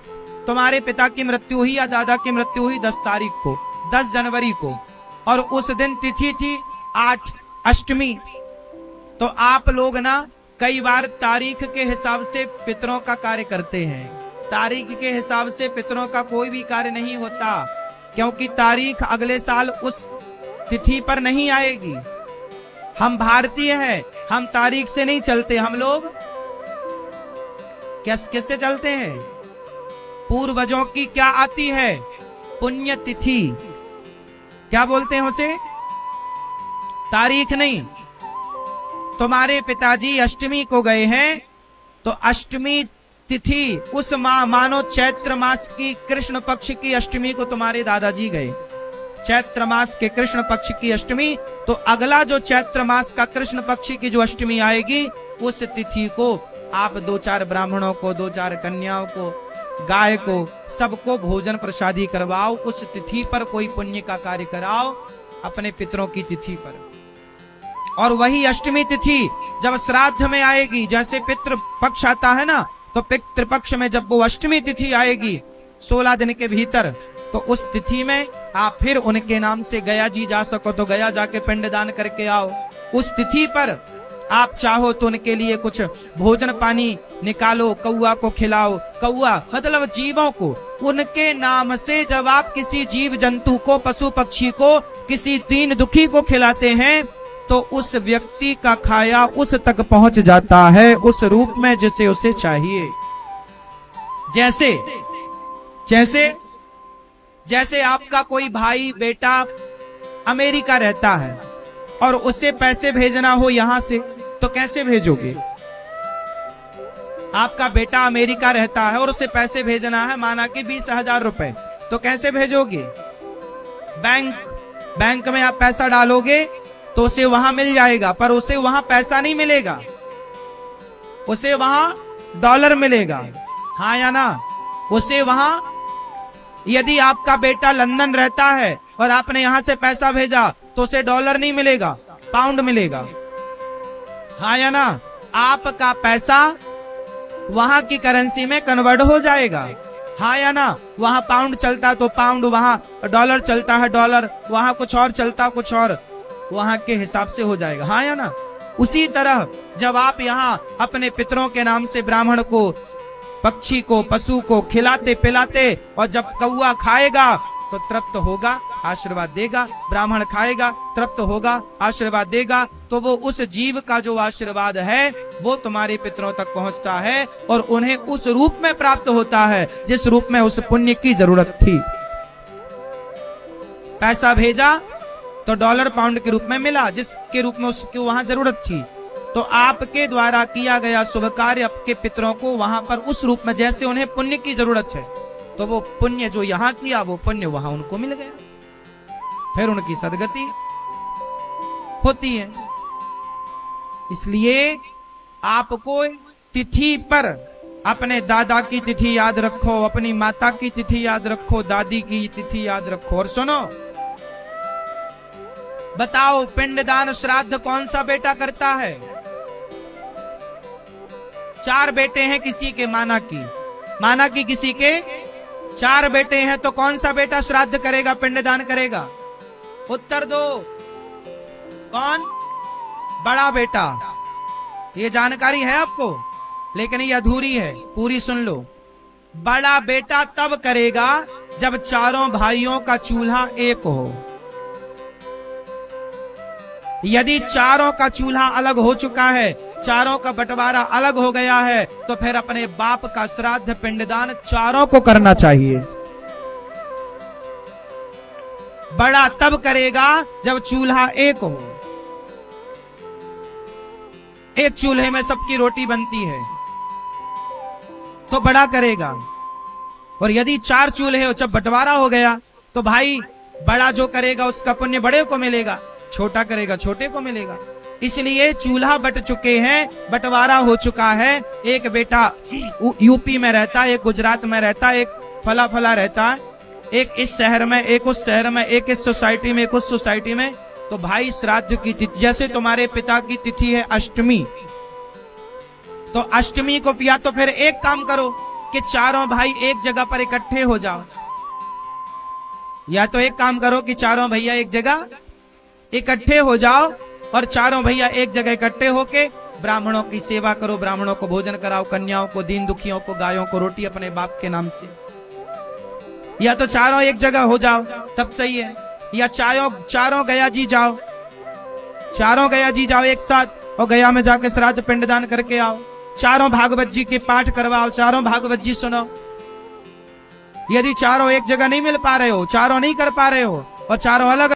तुम्हारे पिता की मृत्यु हुई या दादा की मृत्यु हुई 10 तारीख को, 10 जनवरी को, और उस दिन तिथि थी 8 अष्टमी। तो आप लोग ना कई बार तारीख के हिसाब से पितरों का कार्य करते हैं। तारीख के हिसाब से पितरों का कोई भी कार्य नहीं होता, क्योंकि तारीख अगले साल उस तिथि पर नहीं आएगी। हम भारतीय हैं, हम तारीख से नहीं चलते, हम लोग किससे चलते हैं? पूर्वजों की क्या आती है? पुण्य तिथि। क्या बोलते हैं उसे? तारीख नहीं। तुम्हारे पिताजी अष्टमी को गए हैं तो अष्टमी तिथि उस मानो चैत्र मास की कृष्ण पक्ष की अष्टमी को तुम्हारे दादाजी गए, चैत्र मास के कृष्ण पक्ष की अष्टमी। तो अगला जो चैत्र मास का कृष्ण पक्ष की जो अष्टमी आएगी उस तिथि को आप 2-4 ब्राह्मणों को, 2-4 कन्याओं को, गाय को, सबको भोजन प्रसादी करवाओ। उस तिथि पर कोई पुण्य का कार्य कराओ अपने पितरों की तिथि पर। और वही अष्टमी तिथि जब श्राद्ध में आएगी, जैसे पितृ पक्ष आता है ना, तो पितृ पक्ष में जब वो अष्टमी तिथि आएगी 16 दिन के भीतर, तो उस तिथि में आप फिर उनके नाम से गया जी जा सको तो गया जाके पिंडदान करके आओ। उस तिथि पर आप चाहो तो उनके लिए कुछ भोजन पानी निकालो, कौआ को खिलाओ। कौआ मतलब जीवों को, उनके नाम से जब आप किसी जीव जंतु को, पशु पक्षी को, किसी दीन दुखी को खिलाते हैं तो उस व्यक्ति का खाया उस तक पहुंच जाता है उस रूप में जिसे उसे चाहिए। जैसे जैसे जैसे आपका कोई भाई बेटा अमेरिका रहता है और उसे पैसे भेजना हो यहां से, तो कैसे भेजोगे? आपका बेटा अमेरिका रहता है और उसे पैसे भेजना है माना कि 20,000 रुपए, तो कैसे भेजोगे? बैंक में आप पैसा डालोगे तो उसे वहां मिल जाएगा, पर उसे वहां पैसा नहीं मिलेगा, उसे वहां डॉलर मिलेगा। हाँ या ना? उसे वहां, यदि आपका बेटा लंदन रहता है और आपने यहां से पैसा भेजा तो उसे डॉलर नहीं मिलेगा, पाउंड मिलेगा। हाँ या ना? आपका पैसा वहां की करेंसी में कन्वर्ट हो जाएगा। हाँ या ना? वहां पाउंड चलता तो पाउंड, वहां डॉलर चलता है डॉलर, वहां कुछ और चलता कुछ और, वहां के हिसाब से हो जाएगा। हाँ या ना? उसी तरह जब आप यहाँ अपने पितरों के नाम से ब्राह्मण को, पक्षी को, पशु को खिलाते पिलाते, और जब कौआ खाएगा तो तृप्त होगा, आशीर्वाद देगा, ब्राह्मण खाएगा तृप्त होगा, आशीर्वाद देगा, तो वो उस जीव का जो आशीर्वाद है वो तुम्हारे पितरों तक पहुंचता है और उन्हें उस रूप में प्राप्त होता है जिस रूप में उस पुण्य की जरूरत थी। पैसा भेजा तो डॉलर पाउंड के रूप में मिला, जिसके रूप में उसकी वहां जरूरत थी। तो आपके द्वारा किया गया शुभ कार्य आपके पितरों को वहां पर उस रूप में जैसे उन्हें पुण्य की जरूरत है, तो वो पुण्य जो यहाँ किया वो पुण्य वहां उनको मिल गया, फिर उनकी सदगति होती है। इसलिए आपको तिथि पर अपने दादा की तिथि याद रखो, अपनी माता की तिथि याद रखो, दादी की तिथि याद रखो। और सुनो, बताओ पिंडदान श्राद्ध कौन सा बेटा करता है? 4 बेटे हैं किसी के, माना की किसी के 4 बेटे हैं, तो कौन सा बेटा श्राद्ध करेगा, पिंडदान करेगा? उत्तर दो, कौन? बड़ा बेटा। ये जानकारी है आपको, लेकिन ये अधूरी है, पूरी सुन लो। बड़ा बेटा तब करेगा जब चारों भाइयों का चूल्हा एक हो। यदि चारों का चूल्हा अलग हो चुका है, चारों का बंटवारा अलग हो गया है, तो फिर अपने बाप का श्राद्ध पिंडदान चारों को करना चाहिए। बड़ा तब करेगा जब चूल्हा एक हो, एक चूल्हे में सबकी रोटी बनती है, तो बड़ा करेगा। और यदि 4 चूल्हे हो, जब बंटवारा हो गया, तो भाई बड़ा जो करेगा उसका पुण्य बड़े को मिलेगा, छोटा करेगा छोटे को मिलेगा। इसलिए चूल्हा बट चुके हैं, बंटवारा हो चुका है। एक बेटा यूपी में रहता है, एक गुजरात में रहता है, एक फला फला रहता है, एक इस शहर में, एक उस शहर में, एक इस सोसाइटी में, एक उस सोसाइटी में। तो भाई श्राद्ध की तिथि, जैसे तुम्हारे पिता की तिथि है अष्टमी, तो अष्टमी को या तो फिर एक काम करो कि चारों भाई एक जगह पर इकट्ठे हो जाओ, या तो एक काम करो कि चारों भैया एक जगह इकट्ठे हो जाओ और चारों भैया एक जगह इकट्ठे होके ब्राह्मणों की सेवा करो, ब्राह्मणों को भोजन कराओ, कन्याओं को, दीन दुखियों को, गायों को रोटी अपने बाप के नाम से। या तो चारों एक जगह हो जाओ तब सही है, या चारों गया जी जाओ, चारों गया जी जाओ एक साथ और गया में जाके श्राद्ध पिंडदान करके आओ। चारों भागवत जी के पाठ करवाओ, चारों भागवत जी सुनो। यदि चारों एक जगह नहीं मिल पा रहे हो, चारों नहीं कर पा रहे हो और चारों अलग